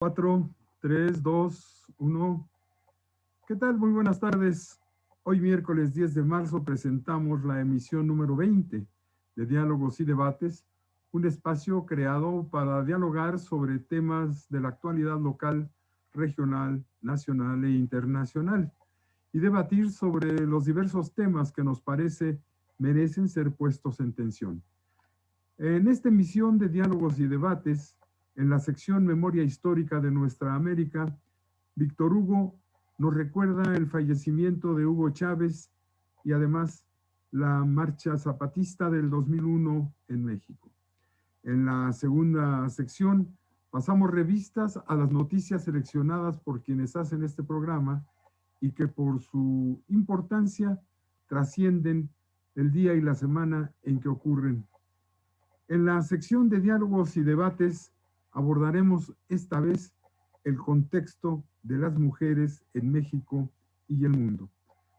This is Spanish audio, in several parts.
4, 3, 2, 1. ¿Qué tal? Muy buenas tardes. Hoy miércoles 10 de marzo presentamos la emisión número 20 de Diálogos y Debates, un espacio creado para dialogar sobre temas de la actualidad local, regional, nacional e internacional y debatir sobre los diversos temas que nos parece merecen ser puestos en tensión. En esta emisión de Diálogos y Debates, en la sección Memoria Histórica de Nuestra América, Víctor Hugo nos recuerda el fallecimiento de Hugo Chávez y además la marcha zapatista del 2001 en México. En la segunda sección pasamos revistas a las noticias seleccionadas por quienes hacen este programa y que por su importancia trascienden el día y la semana en que ocurren. En la sección de diálogos y debates abordaremos esta vez el contexto de las mujeres en México y el mundo.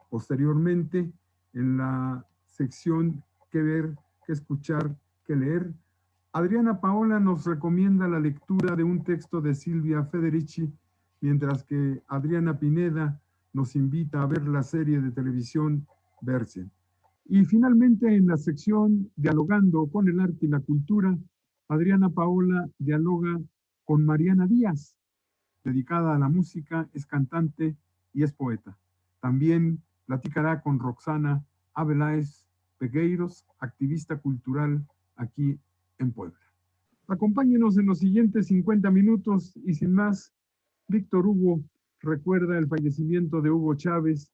Posteriormente, en la sección qué ver, qué escuchar, qué leer, Adriana Paola nos recomienda la lectura de un texto de Silvia Federici, mientras que Adriana Pineda nos invita a ver la serie de televisión Verse. Y finalmente, en la sección Dialogando con el arte y la cultura, Adriana Paola dialoga con Mariana Díaz, dedicada a la música, es cantante y es poeta. También platicará con Roxana Abeláez Pegueiros, activista cultural aquí en Puebla. Acompáñenos en los siguientes 50 minutos y sin más, Víctor Hugo recuerda el fallecimiento de Hugo Chávez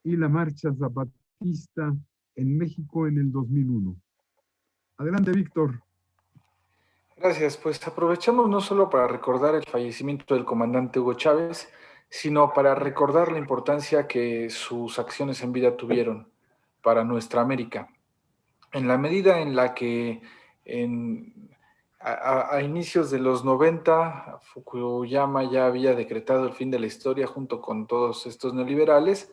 y la marcha zapatista en México en el 2001. Adelante, Víctor. Gracias, pues aprovechamos no solo para recordar el fallecimiento del comandante Hugo Chávez, sino para recordar la importancia que sus acciones en vida tuvieron para nuestra América. En la medida en la que a inicios de los 90, Fukuyama ya había decretado el fin de la historia junto con todos estos neoliberales,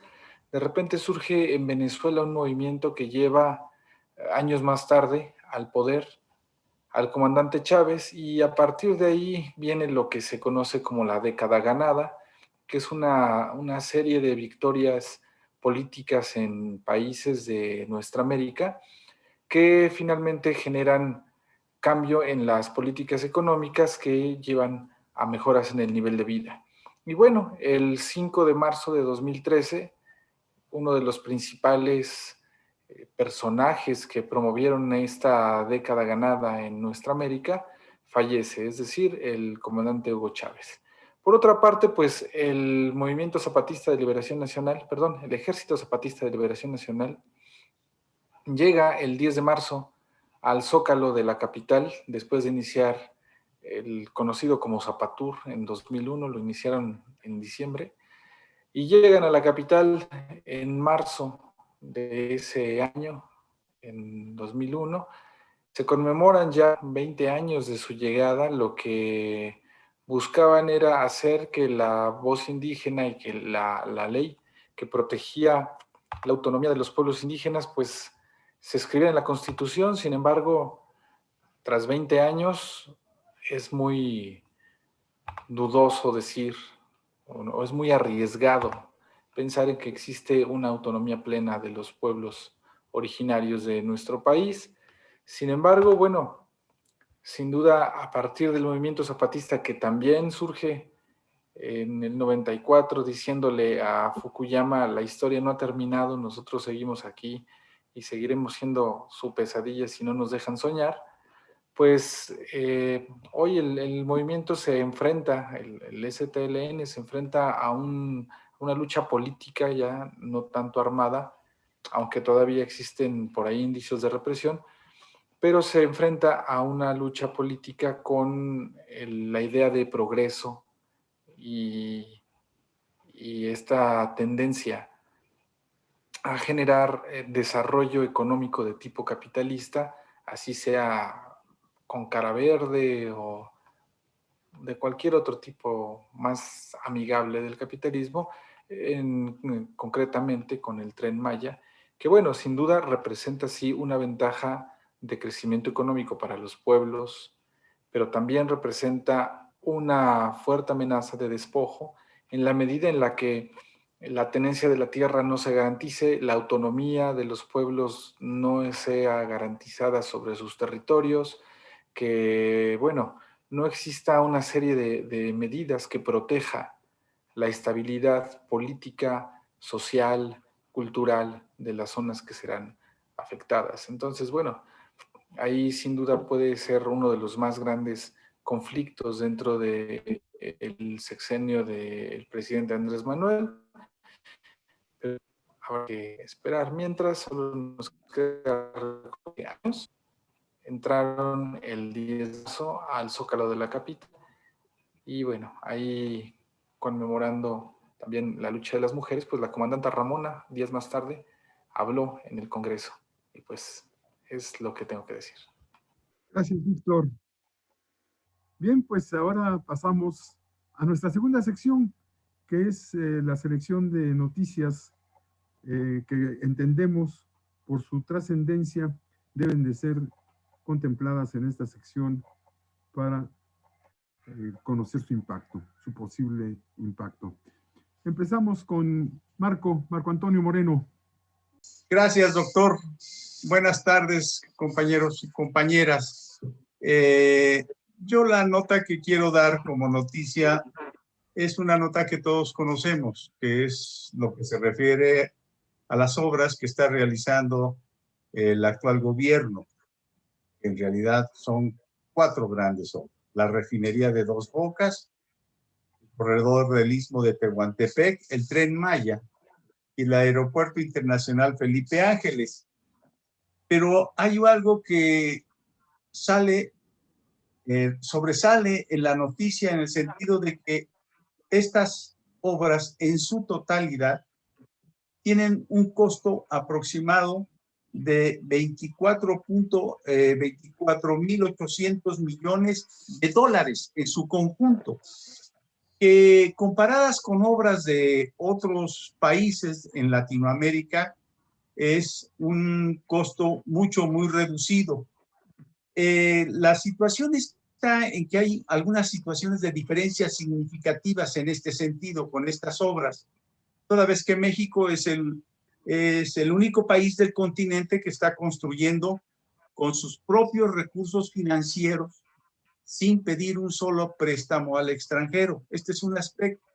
de repente surge en Venezuela un movimiento que lleva años más tarde al poder al comandante Chávez, y a partir de ahí viene lo que se conoce como la década ganada, que es una serie de victorias políticas en países de nuestra América que finalmente generan cambio en las políticas económicas que llevan a mejoras en el nivel de vida. Y bueno, el 5 de marzo de 2013, uno de los principales personajes que promovieron esta década ganada en nuestra América fallece, es decir, el comandante Hugo Chávez. Por otra parte, pues el Movimiento Zapatista de Liberación Nacional, perdón, el Ejército Zapatista de Liberación Nacional llega el 10 de marzo al Zócalo de la capital, después de iniciar el conocido como Zapatur en 2001, lo iniciaron en diciembre, y llegan a la capital en marzo de ese año, en 2001. Se conmemoran ya 20 años de su llegada. Lo que buscaban era hacer que la voz indígena y que la ley que protegía la autonomía de los pueblos indígenas, pues se escribiera en la Constitución. Sin embargo, tras 20 años es muy dudoso decir, o es muy arriesgado pensar en que existe una autonomía plena de los pueblos originarios de nuestro país. Sin embargo, bueno, sin duda a partir del movimiento zapatista, que también surge en el 94 diciéndole a Fukuyama: la historia no ha terminado, nosotros seguimos aquí y seguiremos siendo su pesadilla si no nos dejan soñar. Pues hoy el movimiento se enfrenta, el STLN se enfrenta a una lucha política ya no tanto armada, aunque todavía existen por ahí indicios de represión, pero se enfrenta a una lucha política con la idea de progreso y esta tendencia a generar desarrollo económico de tipo capitalista, así sea con cara verde o de cualquier otro tipo más amigable del capitalismo, concretamente con el Tren Maya, que bueno, sin duda representa sí una ventaja de crecimiento económico para los pueblos, pero también representa una fuerte amenaza de despojo en la medida en la que la tenencia de la tierra no se garantice, la autonomía de los pueblos no sea garantizada sobre sus territorios, que, bueno, no exista una serie de medidas que proteja la estabilidad política, social, cultural de las zonas que serán afectadas. Entonces, bueno, ahí sin duda puede ser uno de los más grandes conflictos dentro del sexenio del presidente Andrés Manuel. Pero habrá que esperar. Mientras, solo nos queda años. Entraron el 10 de marzo al Zócalo de la capital y bueno, ahí conmemorando también la lucha de las mujeres, pues la comandante Ramona, días más tarde, habló en el Congreso y pues es lo que tengo que decir. Gracias, Víctor. Bien, pues ahora pasamos a nuestra segunda sección, que es la selección de noticias que entendemos por su trascendencia deben de ser contempladas en esta sección para conocer su impacto, su posible impacto. Empezamos con Marco Antonio Moreno. Gracias, doctor. Buenas tardes, compañeros y compañeras. Yo la nota que quiero dar como noticia es una nota que todos conocemos, que es lo que se refiere a las obras que está realizando el actual gobierno. En realidad son 4 grandes obras. La refinería de Dos Bocas, el corredor del Istmo de Tehuantepec, el Tren Maya y el Aeropuerto Internacional Felipe Ángeles. Pero hay algo que sobresale en la noticia en el sentido de que estas obras en su totalidad tienen un costo aproximado de 24.800 millones de dólares en su conjunto, que comparadas con obras de otros países en Latinoamérica es un costo muy reducido. La situación está en que hay algunas situaciones de diferencias significativas en este sentido con estas obras, toda vez que México es el único país del continente que está construyendo con sus propios recursos financieros sin pedir un solo préstamo al extranjero. Este es un aspecto.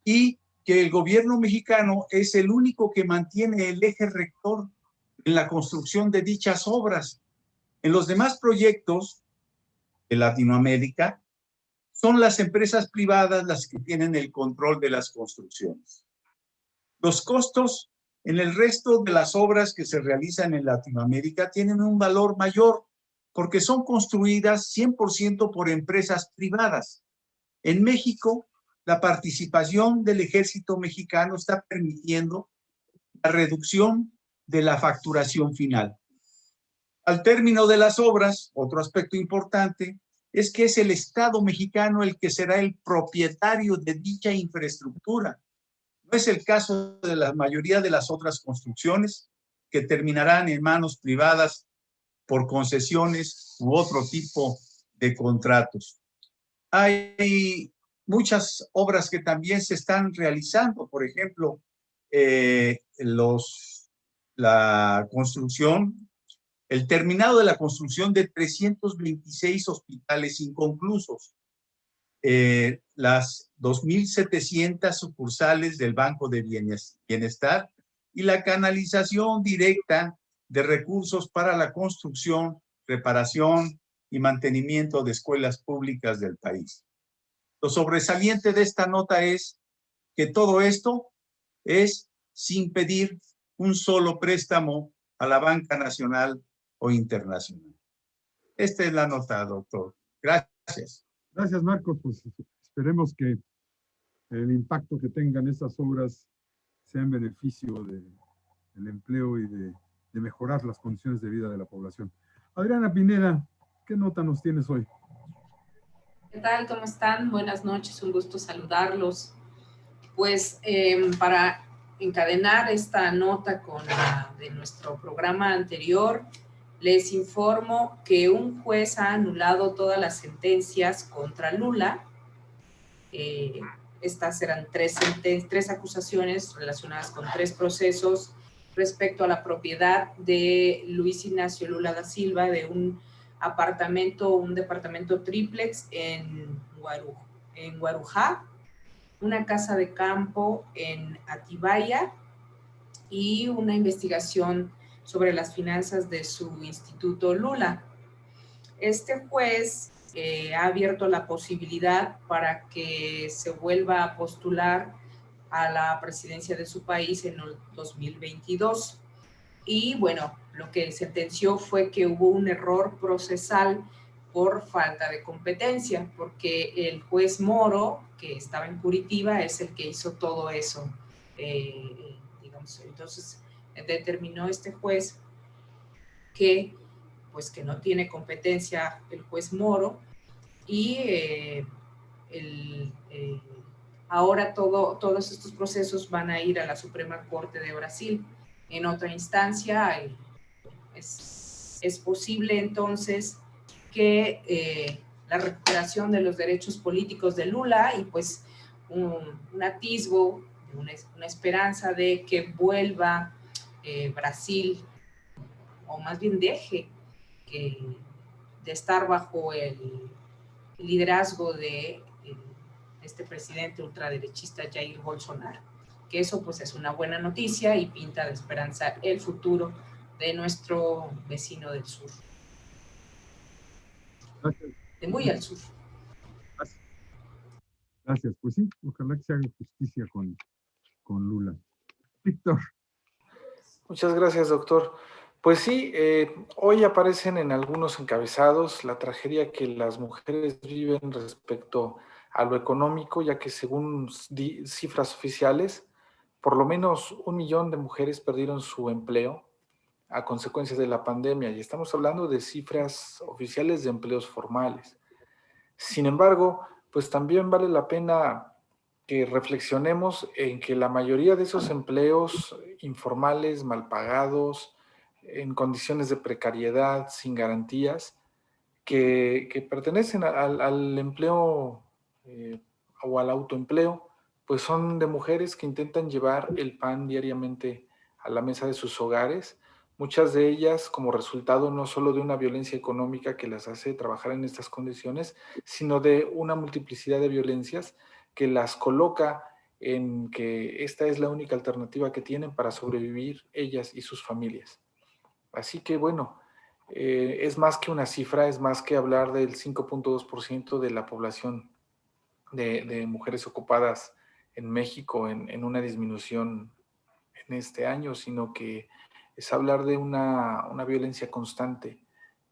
Y que el gobierno mexicano es el único que mantiene el eje rector en la construcción de dichas obras. En los demás proyectos de Latinoamérica son las empresas privadas las que tienen el control de las construcciones. Los costos en el resto de las obras que se realizan en Latinoamérica tienen un valor mayor porque son construidas 100% por empresas privadas. En México, la participación del ejército mexicano está permitiendo la reducción de la facturación final. Al término de las obras, otro aspecto importante es que es el Estado mexicano el que será el propietario de dicha infraestructura. No es el caso de la mayoría de las otras construcciones que terminarán en manos privadas por concesiones u otro tipo de contratos. Hay muchas obras que también se están realizando, por ejemplo, la construcción, el terminado de la construcción de 326 hospitales inconclusos, las 2.700 sucursales del Banco de Bienestar y la canalización directa de recursos para la construcción, reparación y mantenimiento de escuelas públicas del país. Lo sobresaliente de esta nota es que todo esto es sin pedir un solo préstamo a la banca nacional o internacional. Esta es la nota, doctor. Gracias. Gracias, Marcos. Pues esperemos que el impacto que tengan estas obras sea en beneficio del empleo y de mejorar las condiciones de vida de la población. Adriana Pineda, ¿qué nota nos tienes hoy? ¿Qué tal? ¿Cómo están? Buenas noches, un gusto saludarlos. Pues para encadenar esta nota con la de nuestro programa anterior, Les informo que un juez ha anulado todas las sentencias contra Lula. Estas eran tres acusaciones relacionadas con 3 procesos respecto a la propiedad de Luis Ignacio Lula da Silva de un departamento triplex en Guarujá, una casa de campo en Atibaya y una investigación sobre las finanzas de su instituto Lula. Este juez ha abierto la posibilidad para que se vuelva a postular a la presidencia de su país en el 2022. Y bueno, lo que sentenció fue que hubo un error procesal por falta de competencia, porque el juez Moro, que estaba en Curitiba, es el que hizo todo eso. Digamos, entonces determinó este juez que no tiene competencia el juez Moro y ahora todos estos procesos van a ir a la Suprema Corte de Brasil. En otra instancia, es posible entonces que la recuperación de los derechos políticos de Lula y pues un atisbo, una esperanza de que vuelva Brasil, o más bien deje de estar bajo el liderazgo de este presidente ultraderechista Jair Bolsonaro. Que eso pues es una buena noticia y pinta de esperanza el futuro de nuestro vecino del sur. Gracias. De muy al sur. Gracias. Pues sí, ojalá que se haga justicia con Lula. Víctor. Muchas gracias, doctor. Pues sí, hoy aparecen en algunos encabezados la tragedia que las mujeres viven respecto a lo económico, ya que según cifras oficiales, por lo menos 1 millón de mujeres perdieron su empleo a consecuencia de la pandemia, y estamos hablando de cifras oficiales de empleos formales. Sin embargo, pues también vale la pena que reflexionemos en que la mayoría de esos empleos informales, mal pagados, en condiciones de precariedad, sin garantías, que pertenecen al empleo o al autoempleo, pues son de mujeres que intentan llevar el pan diariamente a la mesa de sus hogares, muchas de ellas como resultado no solo de una violencia económica que las hace trabajar en estas condiciones, sino de una multiplicidad de violencias que las coloca en que esta es la única alternativa que tienen para sobrevivir ellas y sus familias. Así que bueno, es más que una cifra, es más que hablar del 5.2% de la población de mujeres ocupadas en México en una disminución en este año, sino que es hablar de una violencia constante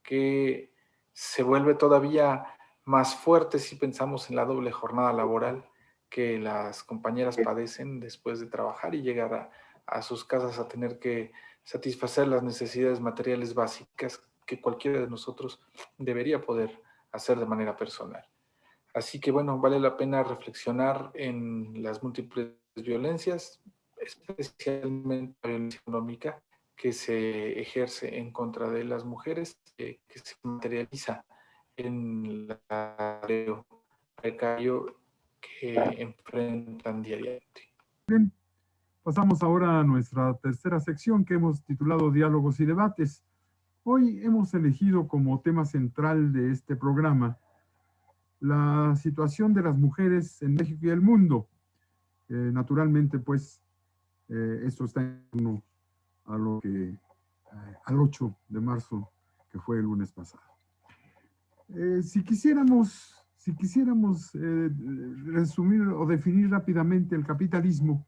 que se vuelve todavía más fuerte si pensamos en la doble jornada laboral que las compañeras padecen después de trabajar y llegar a sus casas a tener que satisfacer las necesidades materiales básicas que cualquiera de nosotros debería poder hacer de manera personal. Así que bueno, vale la pena reflexionar en las múltiples violencias, especialmente la violencia económica que se ejerce en contra de las mujeres, que se materializa en el empleo precario que enfrentan diariamente. Bien, pasamos ahora a nuestra tercera sección que hemos titulado Diálogos y Debates. Hoy hemos elegido como tema central de este programa la situación de las mujeres en México y el mundo. Naturalmente, pues, esto está en torno a lo que, al 8 de marzo, que fue el lunes pasado. Si quisiéramos resumir o definir rápidamente el capitalismo,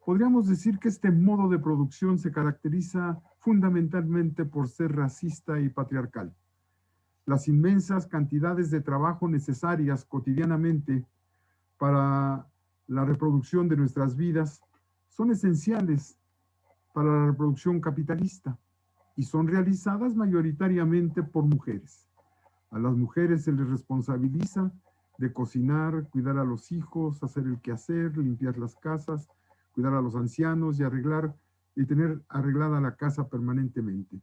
podríamos decir que este modo de producción se caracteriza fundamentalmente por ser racista y patriarcal. Las inmensas cantidades de trabajo necesarias cotidianamente para la reproducción de nuestras vidas son esenciales para la reproducción capitalista y son realizadas mayoritariamente por mujeres. A las mujeres se les responsabiliza de cocinar, cuidar a los hijos, hacer el quehacer, limpiar las casas, cuidar a los ancianos y tener arreglada la casa permanentemente.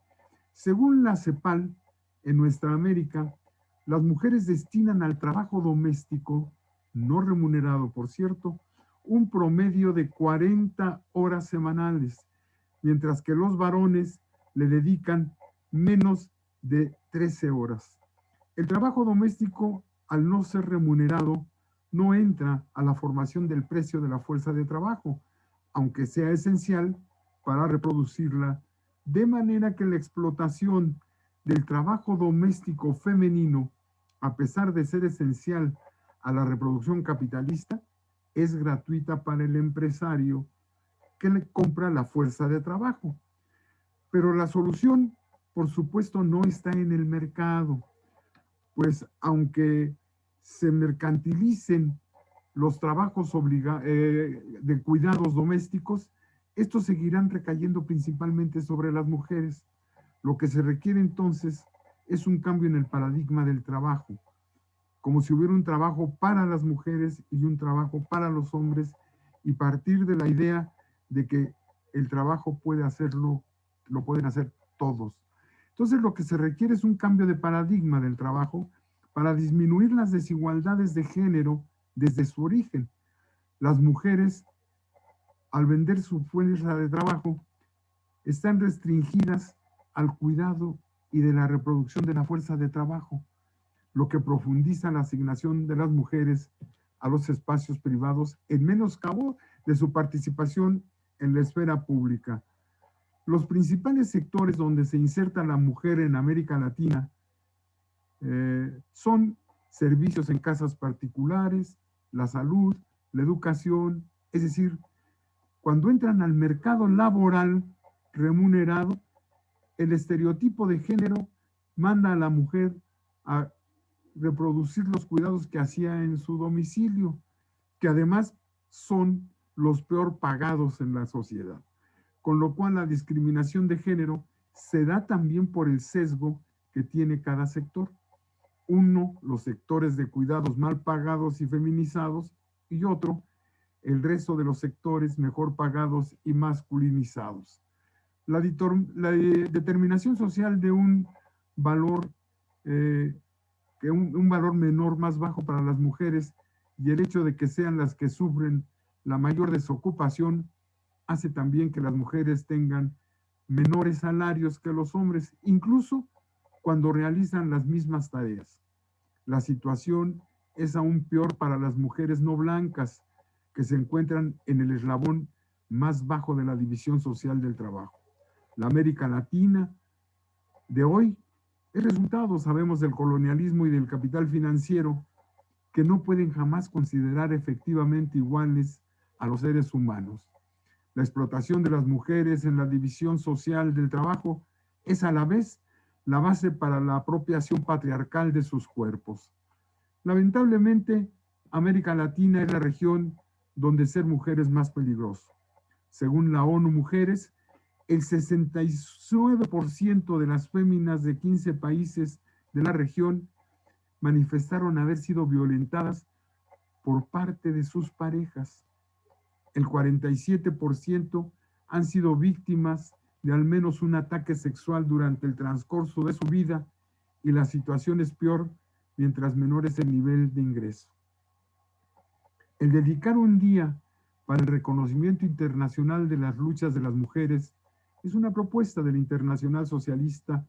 Según la CEPAL, en nuestra América, las mujeres destinan al trabajo doméstico, no remunerado, por cierto, un promedio de 40 horas semanales, mientras que los varones le dedican menos de 13 horas. El trabajo doméstico, al no ser remunerado, no entra a la formación del precio de la fuerza de trabajo, aunque sea esencial para reproducirla, de manera que la explotación del trabajo doméstico femenino, a pesar de ser esencial a la reproducción capitalista, es gratuita para el empresario que le compra la fuerza de trabajo. Pero la solución, por supuesto, no está en el mercado, pues aunque se mercantilicen los trabajos de cuidados domésticos, estos seguirán recayendo principalmente sobre las mujeres. Lo que se requiere entonces es un cambio en el paradigma del trabajo, como si hubiera un trabajo para las mujeres y un trabajo para los hombres, y partir de la idea de que el trabajo lo pueden hacer todos. Entonces lo que se requiere es un cambio de paradigma del trabajo para disminuir las desigualdades de género desde su origen. Las mujeres, al vender su fuerza de trabajo, están restringidas al cuidado y de la reproducción de la fuerza de trabajo, lo que profundiza la asignación de las mujeres a los espacios privados en menoscabo de su participación en la esfera pública. Los principales sectores donde se inserta la mujer en América Latina son servicios en casas particulares, la salud, la educación, es decir, cuando entran al mercado laboral remunerado, el estereotipo de género manda a la mujer a reproducir los cuidados que hacía en su domicilio, que además son los peor pagados en la sociedad. Con lo cual la discriminación de género se da también por el sesgo que tiene cada sector. Uno, los sectores de cuidados mal pagados y feminizados, y otro, el resto de los sectores mejor pagados y masculinizados. La determinación social de un valor, un valor menor, más bajo para las mujeres, y el hecho de que sean las que sufren la mayor desocupación, hace también que las mujeres tengan menores salarios que los hombres, incluso cuando realizan las mismas tareas. La situación es aún peor para las mujeres no blancas, que se encuentran en el eslabón más bajo de la división social del trabajo. La América Latina de hoy es resultado, sabemos, del colonialismo y del capital financiero, que no pueden jamás considerar efectivamente iguales a los seres humanos. La explotación de las mujeres en la división social del trabajo es a la vez la base para la apropiación patriarcal de sus cuerpos. Lamentablemente, América Latina es la región donde ser mujer es más peligroso. Según la ONU Mujeres, el 69% de las féminas de 15 países de la región manifestaron haber sido violentadas por parte de sus parejas. El 47% han sido víctimas de al menos un ataque sexual durante el transcurso de su vida, y la situación es peor mientras menor es el nivel de ingreso. El dedicar un día para el reconocimiento internacional de las luchas de las mujeres es una propuesta del Internacional Socialista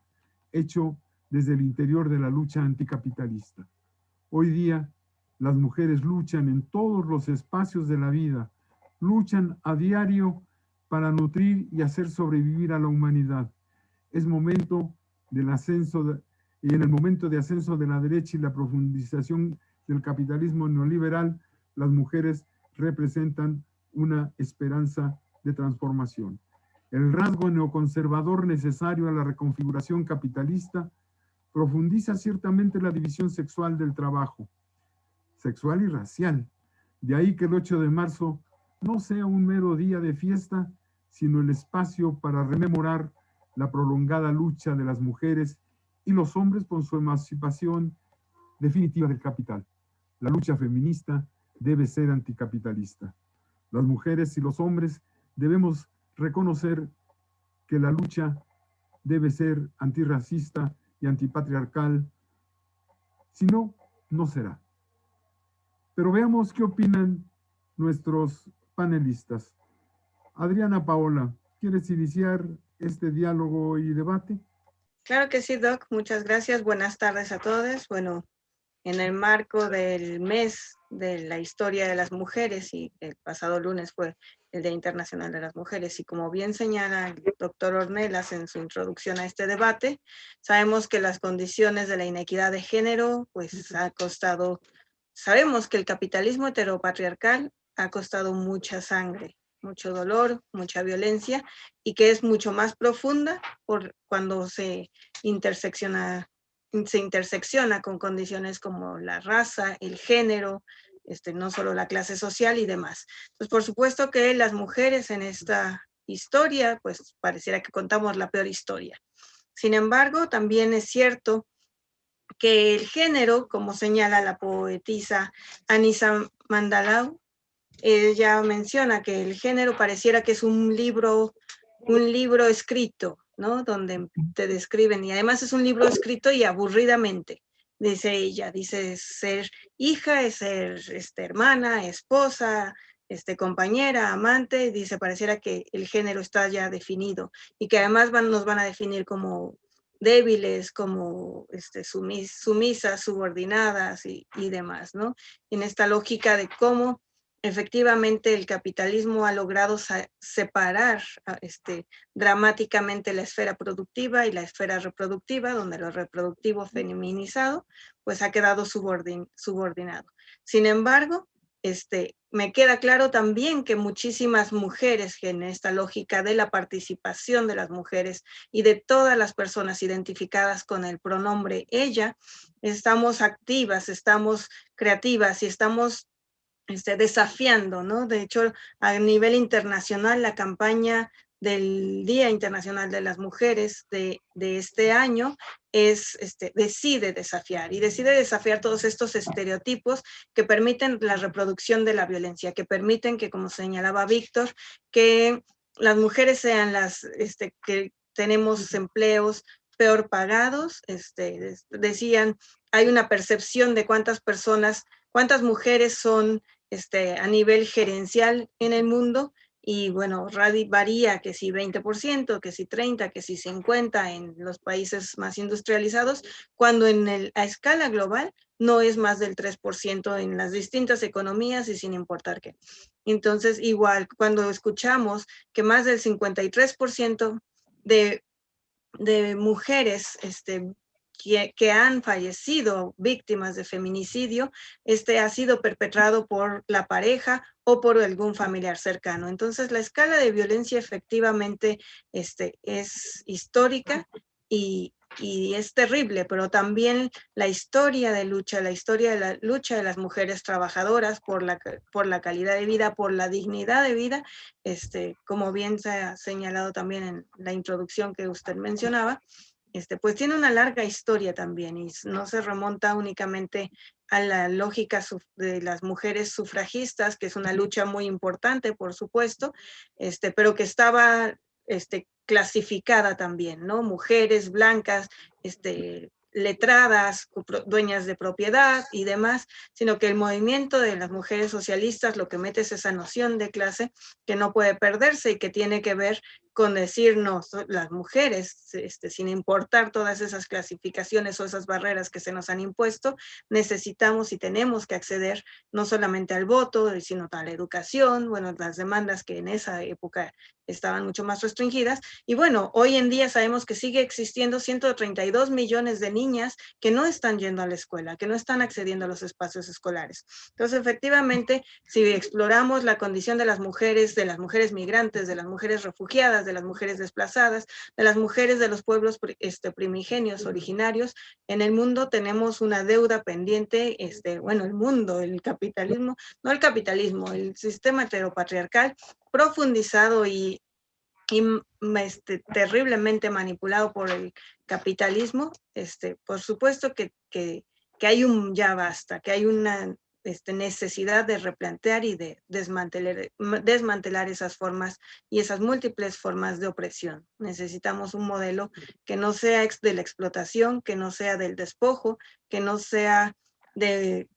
hecho desde el interior de la lucha anticapitalista. Hoy día, las mujeres luchan en todos los espacios de la vida, luchan a diario para nutrir y hacer sobrevivir a la humanidad. Es momento del ascenso y en el momento de ascenso de la derecha y la profundización del capitalismo neoliberal, las mujeres representan una esperanza de transformación. El rasgo neoconservador necesario a la reconfiguración capitalista profundiza ciertamente la división sexual del trabajo, sexual y racial. De ahí que el 8 de marzo no sea un mero día de fiesta, sino el espacio para rememorar la prolongada lucha de las mujeres y los hombres por su emancipación definitiva del capital. La lucha feminista debe ser anticapitalista. Las mujeres y los hombres debemos reconocer que la lucha debe ser antirracista y antipatriarcal. Si no, no será. Pero veamos qué opinan nuestros panelistas. Adriana Paola, ¿quieres iniciar este diálogo y debate? Claro que sí, Doc. Muchas gracias. Buenas tardes a todos. Bueno, en el marco del mes de la historia de las mujeres, y el pasado lunes fue el Día Internacional de las Mujeres, y como bien señala el doctor Ornelas en su introducción a este debate, sabemos que las condiciones de la inequidad de género, pues ha costado, sabemos que el capitalismo heteropatriarcal ha costado mucha sangre, mucho dolor, mucha violencia, y que es mucho más profunda por cuando se intersecciona con condiciones como la raza, el género, no solo la clase social y demás. Entonces, por supuesto que las mujeres en esta historia, pues pareciera que contamos la peor historia. Sin embargo, también es cierto que el género, como señala la poetisa Anisa Mandalau, ella menciona que el género pareciera que es un libro escrito, ¿no? Donde te describen, y además es un libro escrito y aburridamente, dice ella, dice ser hija, es ser hermana, esposa, compañera, amante, dice pareciera que el género está ya definido y que además nos van a definir como débiles, como sumisas, subordinadas y demás, ¿no? En esta lógica de cómo efectivamente el capitalismo ha logrado separar dramáticamente la esfera productiva y la esfera reproductiva, donde lo reproductivo feminizado pues ha quedado subordinado. Sin embargo, me queda claro también que muchísimas mujeres, que en esta lógica de la participación de las mujeres y de todas las personas identificadas con el pronombre ella, estamos activas, estamos creativas y estamos desafiando, ¿no? De hecho, a nivel internacional, la campaña del Día Internacional de las Mujeres de este año es, decide desafiar todos estos estereotipos que permiten la reproducción de la violencia, que permiten que, como señalaba Víctor, que las mujeres sean las que tenemos empleos peor pagados. Decían, hay una percepción de cuántas mujeres son a nivel gerencial en el mundo, y bueno, varía que si 20%, que si 30%, que si 50% en los países más industrializados, cuando a escala global no es más del 3% en las distintas economías y sin importar qué. Entonces, igual, cuando escuchamos que más del 53% de mujeres que han fallecido víctimas de feminicidio, ha sido perpetrado por la pareja o por algún familiar cercano. Entonces, la escala de violencia efectivamente es histórica y es terrible, pero también la historia de la lucha de las mujeres trabajadoras por la calidad de vida, por la dignidad de vida, como bien se ha señalado también en la introducción que usted mencionaba, pues tiene una larga historia también y no se remonta únicamente a la lógica de las mujeres sufragistas, que es una lucha muy importante, por supuesto, pero que estaba clasificada también, ¿no? Mujeres blancas, letradas, dueñas de propiedad y demás, sino que el movimiento de las mujeres socialistas lo que mete es esa noción de clase que no puede perderse y que tiene que ver con decirnos las mujeres, sin importar todas esas clasificaciones o esas barreras que se nos han impuesto, necesitamos y tenemos que acceder no solamente al voto, sino a la educación, bueno, las demandas que en esa época estaban mucho más restringidas. Y bueno, hoy en día sabemos que sigue existiendo 132 millones de niñas que no están yendo a la escuela, que no están accediendo a los espacios escolares. Entonces, efectivamente, si exploramos la condición de las mujeres migrantes, de las mujeres refugiadas, de las mujeres desplazadas, de las mujeres de los pueblos primigenios, originarios, en el mundo tenemos una deuda pendiente, bueno, el mundo, el capitalismo, no el capitalismo, el sistema heteropatriarcal profundizado y terriblemente manipulado por el capitalismo, por supuesto que hay un ya basta, que hay una necesidad de replantear y de desmantelar esas formas y esas múltiples formas de opresión. Necesitamos un modelo que no sea de la explotación, que no sea del despojo, que no sea de,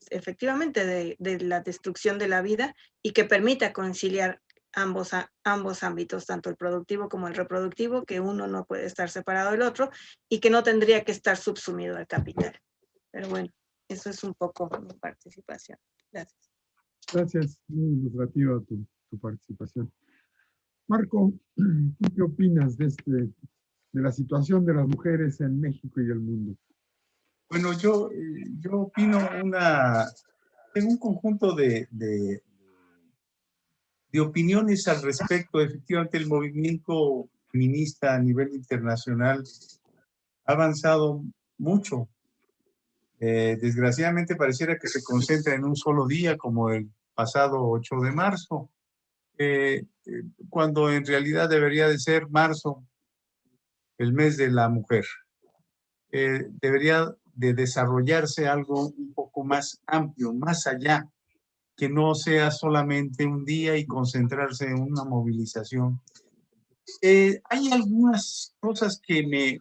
efectivamente, de la destrucción de la vida, y que permita conciliar ambos ámbitos, tanto el productivo como el reproductivo, que uno no puede estar separado del otro y que no tendría que estar subsumido al capital. Pero bueno, eso es un poco mi participación. Gracias. Gracias, muy ilustrativa tu participación. Marco, ¿tú qué opinas de la situación de las mujeres en México y el mundo? Bueno, yo opino tengo un conjunto de opiniones al respecto. Efectivamente, el movimiento feminista a nivel internacional ha avanzado mucho. Desgraciadamente pareciera que se concentra en un solo día, como el pasado 8 de marzo, cuando en realidad debería de ser marzo, el mes de la mujer. Debería de desarrollarse algo un poco más amplio, más allá, que no sea solamente un día y concentrarse en una movilización. Hay algunas cosas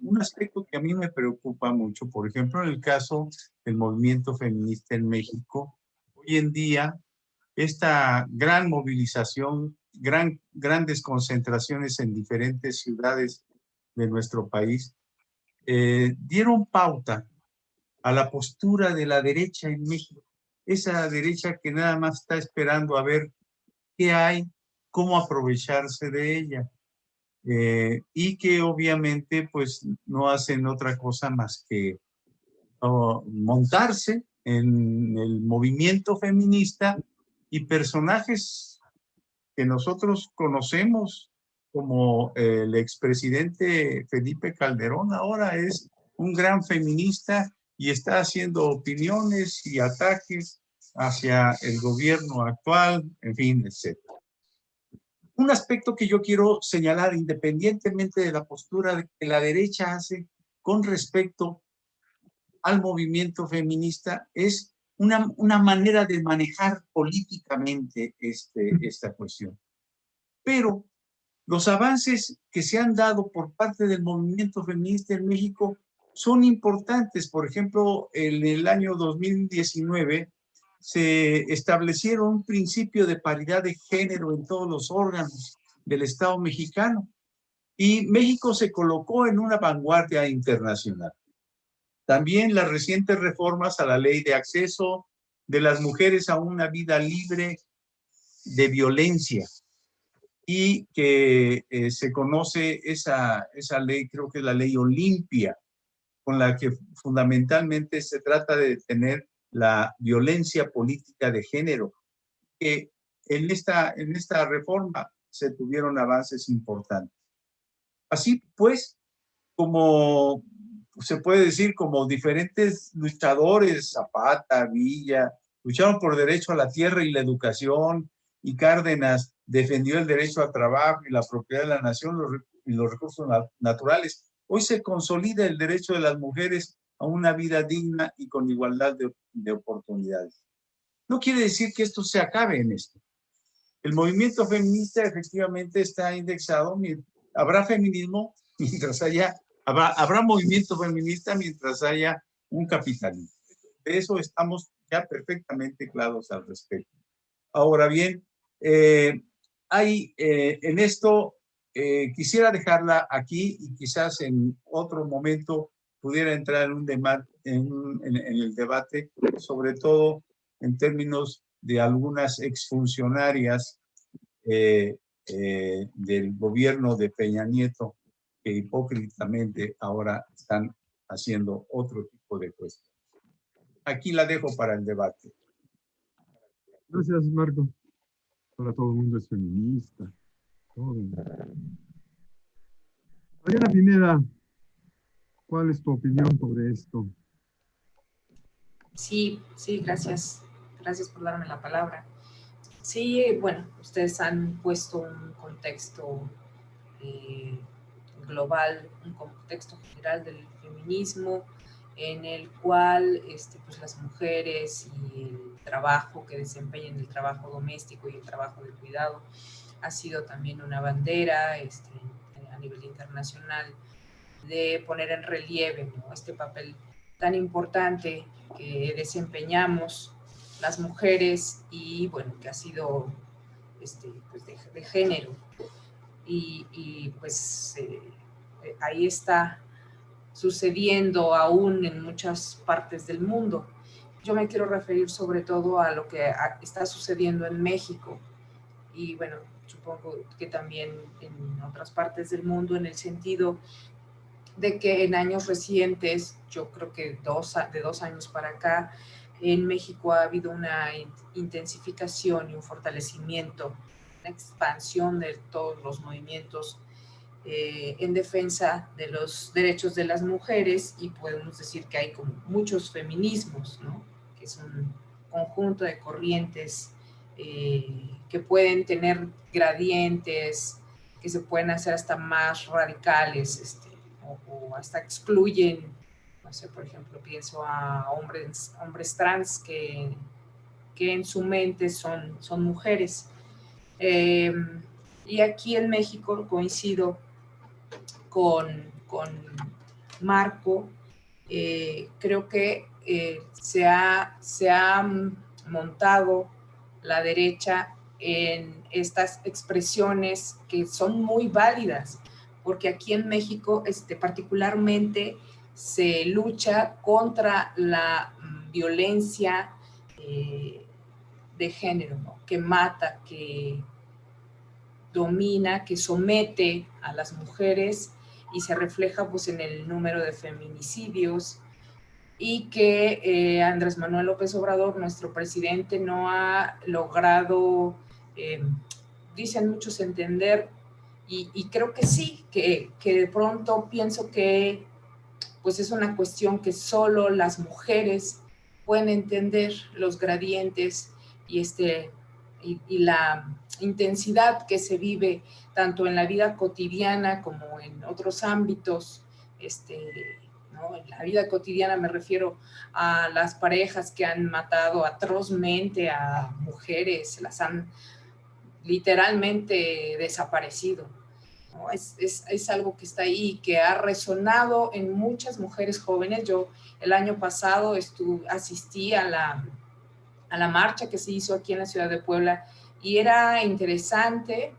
un aspecto que a mí me preocupa mucho. Por ejemplo, en el caso del movimiento feminista en México, hoy en día, esta gran movilización, grandes concentraciones en diferentes ciudades de nuestro país, dieron pauta a la postura de la derecha en México. Esa derecha que nada más está esperando a ver qué hay, cómo aprovecharse de ella. Y que obviamente pues no hacen otra cosa más que montarse en el movimiento feminista, y personajes que nosotros conocemos como el expresidente Felipe Calderón ahora es un gran feminista y está haciendo opiniones y ataques hacia el gobierno actual, en fin, etc. Un aspecto que yo quiero señalar, independientemente de la postura que la derecha hace con respecto al movimiento feminista, es una manera de manejar políticamente esta cuestión. Pero los avances que se han dado por parte del movimiento feminista en México son importantes. Por ejemplo, en el año 2019 se establecieron un principio de paridad de género en todos los órganos del Estado mexicano, y México se colocó en una vanguardia internacional. También las recientes reformas a la ley de acceso de las mujeres a una vida libre de violencia, y que se conoce esa ley, creo que es la ley Olimpia, con la que fundamentalmente se trata de detener la violencia política de género. Que en esta reforma se tuvieron avances importantes. Así pues, como se puede decir, como diferentes luchadores, Zapata, Villa, lucharon por derecho a la tierra y la educación, y Cárdenas defendió el derecho al trabajo y la propiedad de la nación y los recursos naturales. Hoy se consolida el derecho de las mujeres a una vida digna y con igualdad de oportunidades. No quiere decir que esto se acabe en esto. El movimiento feminista efectivamente está indexado. Habrá feminismo mientras habrá movimiento feminista mientras haya un capitalismo. De eso estamos ya perfectamente claros al respecto. Ahora bien, en esto quisiera dejarla aquí, y quizás en otro momento pudiera entrar en el debate, sobre todo en términos de algunas exfuncionarias del gobierno de Peña Nieto, que hipócritamente ahora están haciendo otro tipo de cuestiones. Aquí la dejo para el debate. Gracias, Marco. Ahora todo el mundo es feminista. Todo. Adriana Pineda, ¿cuál es tu opinión sobre esto? Sí, gracias. Gracias por darme la palabra. Sí, bueno, ustedes han puesto un contexto global, un contexto general del feminismo, en el cual pues las mujeres y el trabajo que desempeñan, el trabajo doméstico y el trabajo de cuidado, ha sido también una bandera a nivel internacional de poner en relieve, ¿no?, este papel tan importante que desempeñamos las mujeres y bueno, que ha sido pues de género. Y pues ahí está sucediendo aún en muchas partes del mundo. Yo me quiero referir sobre todo a lo que está sucediendo en México y bueno, supongo que también en otras partes del mundo, en el sentido de que en años recientes, yo creo que de 2 años para acá, en México ha habido una intensificación y un fortalecimiento, una expansión de todos los movimientos en defensa de los derechos de las mujeres, y podemos decir que hay como muchos feminismos, ¿no?, que es un conjunto de corrientes que pueden tener gradientes, que se pueden hacer hasta más radicales, o hasta excluyen, no sé, por ejemplo, pienso a hombres trans que en su mente son mujeres. Y aquí en México coincido con Marco, creo que se ha montado la derecha en estas expresiones que son muy válidas, porque aquí en México particularmente se lucha contra la violencia de género, ¿no?, que mata, que domina, que somete a las mujeres, y se refleja pues en el número de feminicidios, y que Andrés Manuel López Obrador, nuestro presidente, no ha logrado, dicen muchos, entender, y creo que sí, que de pronto pienso que pues es una cuestión que solo las mujeres pueden entender, los gradientes y la intensidad que se vive tanto en la vida cotidiana como en otros ámbitos, ¿no? En la vida cotidiana me refiero a las parejas que han matado atrozmente a mujeres, las han literalmente desaparecido, ¿no? Es algo que está ahí, que ha resonado en muchas mujeres jóvenes. Yo el año pasado asistí a la marcha que se hizo aquí en la ciudad de Puebla, y era interesante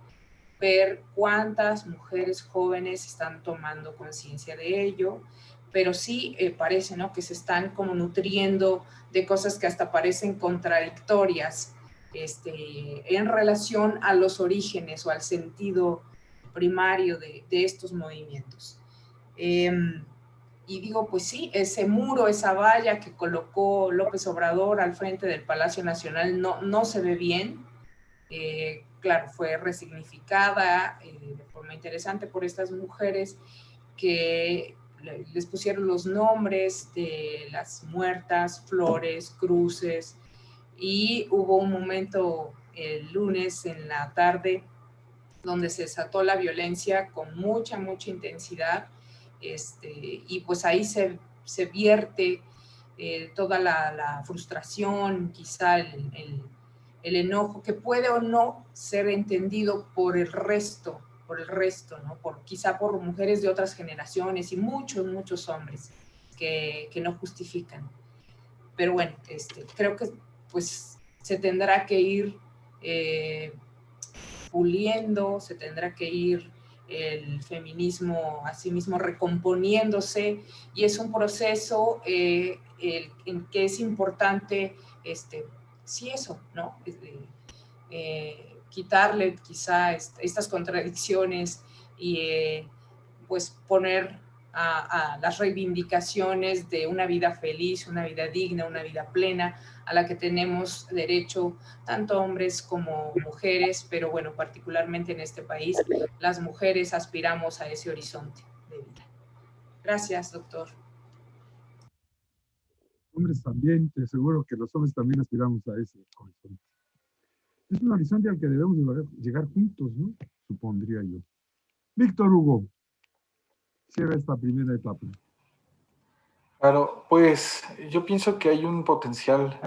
ver cuántas mujeres jóvenes están tomando conciencia de ello, pero sí parece, ¿no?, que se están como nutriendo de cosas que hasta parecen contradictorias en relación a los orígenes o al sentido primario de estos movimientos. Y digo, pues sí, ese muro, esa valla que colocó López Obrador al frente del Palacio Nacional no se ve bien. Claro, fue resignificada de forma interesante por estas mujeres que les pusieron los nombres de las muertas, flores, cruces, y hubo un momento el lunes en la tarde donde se desató la violencia con mucha intensidad, y pues ahí se vierte toda la frustración, quizá el enojo, que puede o no ser entendido por el resto, ¿no? Quizá por mujeres de otras generaciones y muchos hombres que no justifican. Pero bueno, creo que pues se tendrá que ir puliendo, se tendrá que ir el feminismo a sí mismo recomponiéndose, y es un proceso en que es importante, sí, eso, ¿no? Quitarle quizá estas contradicciones y pues poner a las reivindicaciones de una vida feliz, una vida digna, una vida plena, a la que tenemos derecho tanto hombres como mujeres, pero bueno, particularmente en este país, las mujeres aspiramos a ese horizonte de vida. Gracias, doctor. Hombres también, te aseguro que los hombres también aspiramos a ese horizonte. Es un horizonte al que debemos llegar juntos, ¿no? Supondría yo. Víctor Hugo, cierra esta primera etapa. Claro, pues yo pienso que hay un potencial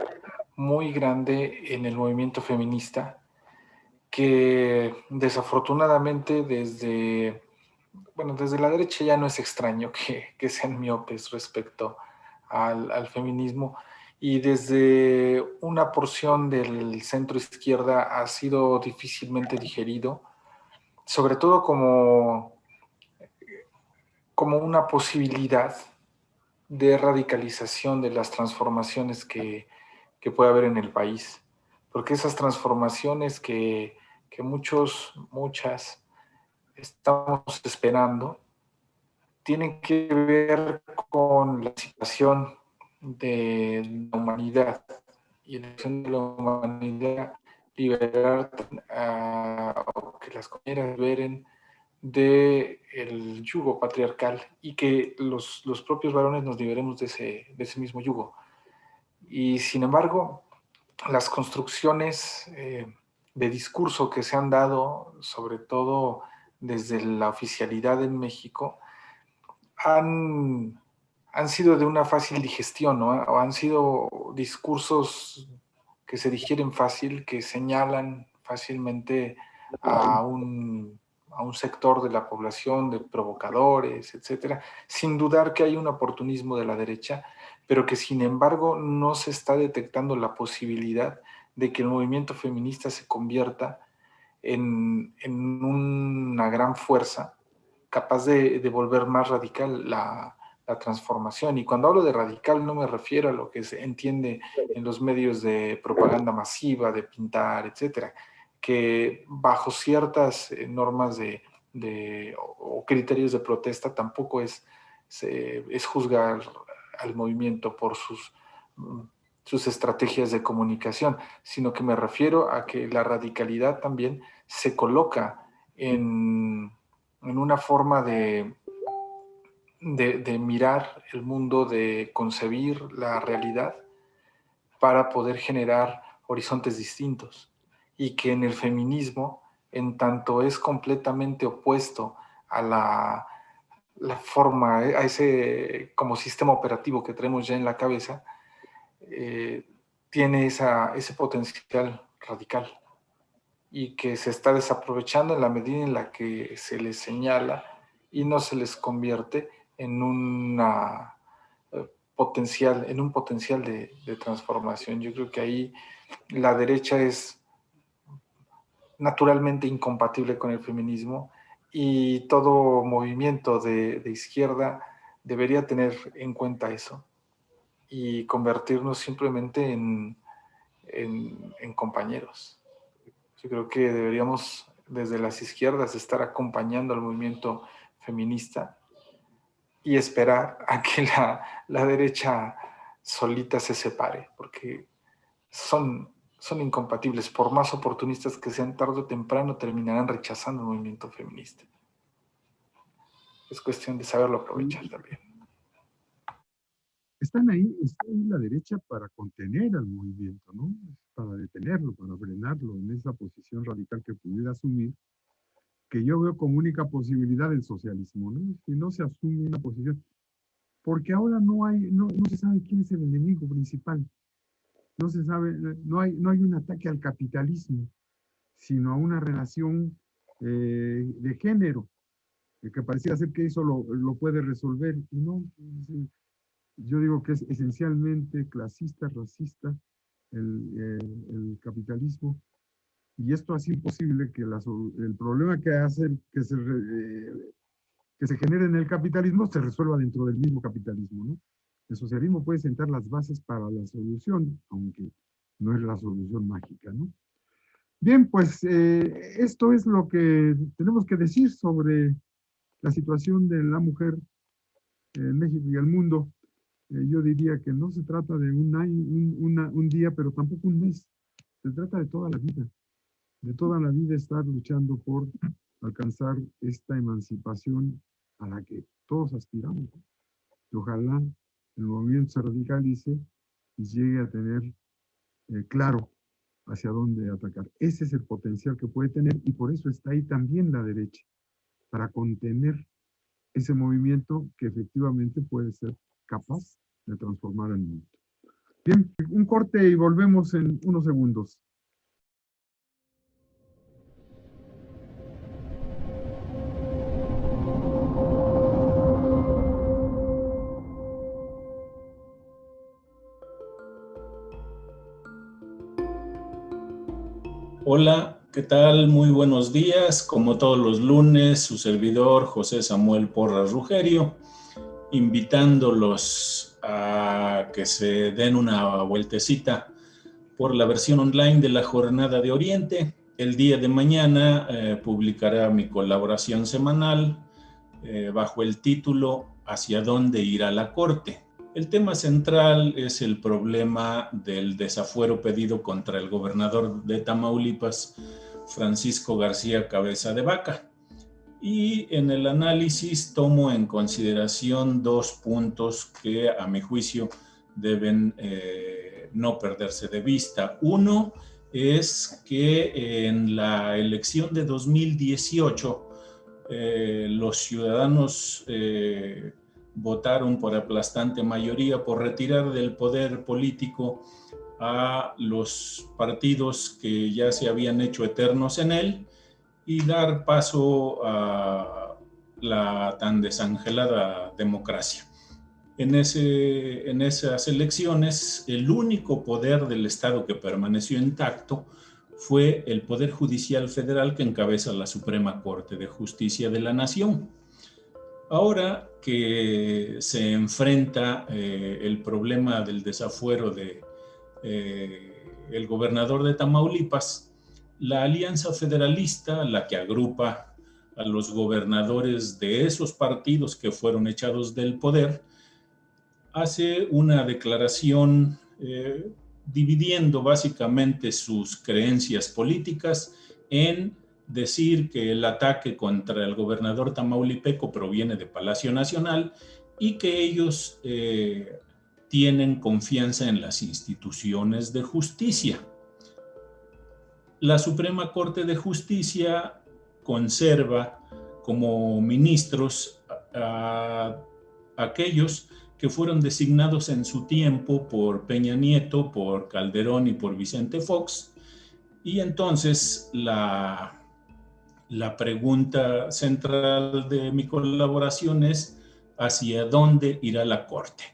muy grande en el movimiento feminista que desafortunadamente desde la derecha ya no es extraño que sean miopes respecto al feminismo, y desde una porción del centro izquierda ha sido difícilmente digerido, sobre todo como una posibilidad de radicalización de las transformaciones que puede haber en el país. Porque esas transformaciones que muchas estamos esperando, tienen que ver con la situación de la humanidad y la situación de la humanidad, liberar o que las compañeras liberen del yugo patriarcal y que los propios varones nos liberemos de ese mismo yugo. Y sin embargo, las construcciones de discurso que se han dado, sobre todo desde la oficialidad en México, han sido de una fácil digestión, ¿no? O han sido discursos que se digieren fácil, que señalan fácilmente a un sector de la población, de provocadores, etcétera, sin dudar que hay un oportunismo de la derecha, pero que sin embargo no se está detectando la posibilidad de que el movimiento feminista se convierta en una gran fuerza capaz de volver más radical la transformación. Y cuando hablo de radical no me refiero a lo que se entiende en los medios de propaganda masiva, de pintar, etcétera, que bajo ciertas normas o criterios de protesta tampoco es juzgar al movimiento por sus estrategias de comunicación, sino que me refiero a que la radicalidad también se coloca en una forma de mirar el mundo, de concebir la realidad para poder generar horizontes distintos. Y que en el feminismo, en tanto es completamente opuesto a la forma, a ese como sistema operativo que tenemos ya en la cabeza, tiene ese potencial radical y que se está desaprovechando en la medida en la que se les señala y no se les convierte en un potencial de transformación. Yo creo que ahí la derecha es naturalmente incompatible con el feminismo, y todo movimiento de izquierda debería tener en cuenta eso y convertirnos simplemente en compañeros. Yo creo que deberíamos desde las izquierdas estar acompañando al movimiento feminista y esperar a que la derecha solita se separe, porque son incompatibles. Por más oportunistas que sean, tarde o temprano terminarán rechazando el movimiento feminista. Es cuestión de saberlo aprovechar también. Está ahí la derecha para contener al movimiento, ¿no? Para detenerlo, para frenarlo en esa posición radical que pudiera asumir, que yo veo como única posibilidad el socialismo, ¿no? Si no se asume una posición, porque ahora no se sabe quién es el enemigo principal, no se sabe, no hay un ataque al capitalismo, sino a una relación de género, que parecía ser que eso lo puede resolver, y no. Yo digo que es esencialmente clasista, racista, el capitalismo, y esto hace imposible que el problema que hace que se genere en el capitalismo se resuelva dentro del mismo capitalismo, ¿no? El socialismo puede sentar las bases para la solución, aunque no es la solución mágica, ¿no? Bien, pues esto es lo que tenemos que decir sobre la situación de la mujer en México y el mundo. Yo diría que no se trata de un año, un día, pero tampoco un mes. Se trata de toda la vida estar luchando por alcanzar esta emancipación a la que todos aspiramos. Y ojalá el movimiento se radicalice y llegue a tener claro hacia dónde atacar. Ese es el potencial que puede tener, y por eso está ahí también la derecha, para contener ese movimiento que efectivamente puede ser capaz de transformar el mundo. Bien, un corte y volvemos en unos segundos. Hola, ¿qué tal? Muy buenos días. Como todos los lunes, su servidor José Samuel Porras Rugerio, invitándolos a que se den una vueltecita por la versión online de la Jornada de Oriente. El día de mañana publicará mi colaboración semanal bajo el título ¿Hacia dónde irá la Corte? El tema central es el problema del desafuero pedido contra el gobernador de Tamaulipas, Francisco García Cabeza de Vaca. Y en el análisis tomo en consideración dos puntos que a mi juicio deben no perderse de vista. Uno es que en la elección de 2018 los ciudadanos votaron por aplastante mayoría por retirar del poder político a los partidos que ya se habían hecho eternos en él y dar paso a la tan desangelada democracia. En esas elecciones, el único poder del Estado que permaneció intacto fue el Poder Judicial Federal que encabeza la Suprema Corte de Justicia de la Nación. Ahora que se enfrenta el problema del desafuero de el gobernador de Tamaulipas, la Alianza Federalista, la que agrupa a los gobernadores de esos partidos que fueron echados del poder, hace una declaración dividiendo básicamente sus creencias políticas en decir que el ataque contra el gobernador tamaulipeco proviene de Palacio Nacional y que ellos tienen confianza en las instituciones de justicia. La Suprema Corte de Justicia conserva como ministros a aquellos que fueron designados en su tiempo por Peña Nieto, por Calderón y por Vicente Fox. Y entonces la pregunta central de mi colaboración es ¿hacia dónde irá la Corte?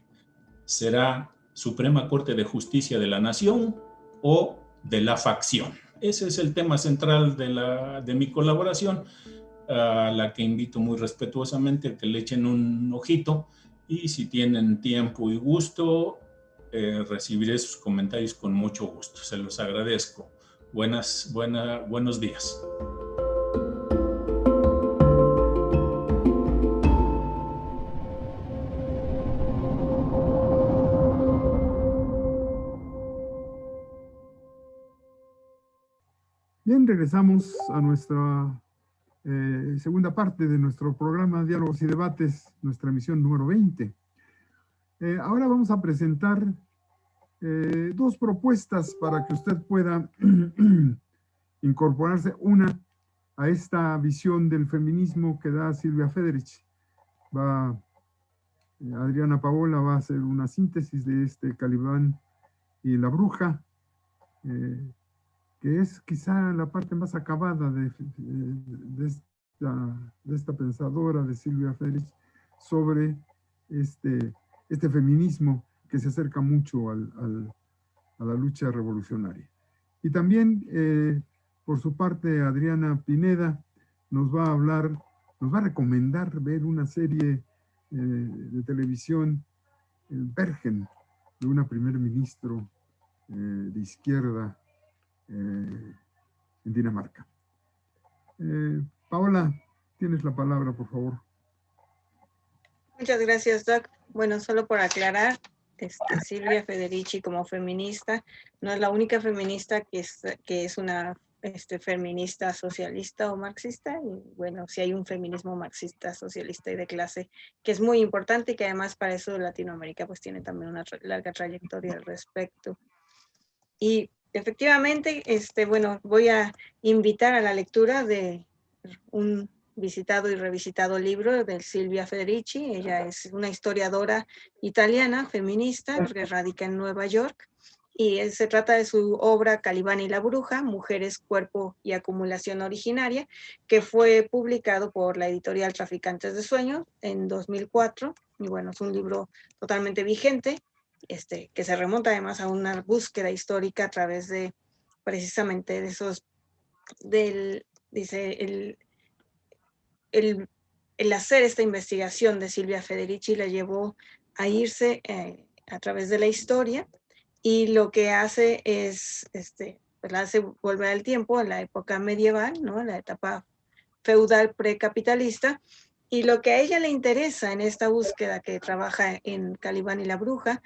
¿Será Suprema Corte de Justicia de la Nación o de la facción? Ese es el tema central de mi colaboración, a la que invito muy respetuosamente a que le echen un ojito y si tienen tiempo y gusto, recibiré sus comentarios con mucho gusto. Se los agradezco. Buenos días. Bien, regresamos a nuestra segunda parte de nuestro programa Diálogos y Debates, nuestra emisión número 20. Ahora vamos a presentar dos propuestas para que usted pueda incorporarse. Una, a esta visión del feminismo que da Silvia Federich. Adriana Paola va a hacer una síntesis de este Calibán y la bruja, que es quizá la parte más acabada de esta pensadora de Silvia Federich sobre este feminismo que se acerca mucho a la lucha revolucionaria. Y también, por su parte, Adriana Pineda nos va a recomendar ver una serie de televisión, Bergen, de una primer ministro de izquierda en Dinamarca. Paola, tienes la palabra, por favor. Muchas gracias, Doc. Bueno, solo por aclarar, Silvia Federici como feminista no es la única feminista que es una feminista socialista o marxista, y bueno, sí hay un feminismo marxista, socialista y de clase que es muy importante y que además para eso Latinoamérica pues tiene también una larga trayectoria al respecto. Y efectivamente, bueno, voy a invitar a la lectura de un visitado y revisitado libro de Silvia Federici. Ella es una historiadora italiana, feminista, que radica en Nueva York. Y se trata de su obra Calibán y la bruja, Mujeres, Cuerpo y Acumulación Originaria, que fue publicado por la editorial Traficantes de Sueños en 2004. Y bueno, es un libro totalmente vigente, que se remonta además a una búsqueda histórica a través de precisamente de esos, dice, el hacer esta investigación de Silvia Federici la llevó a irse a través de la historia, y lo que hace es, pues la hace volver al tiempo, a la época medieval, ¿no? La etapa feudal precapitalista, y lo que a ella le interesa en esta búsqueda que trabaja en Calibán y la bruja,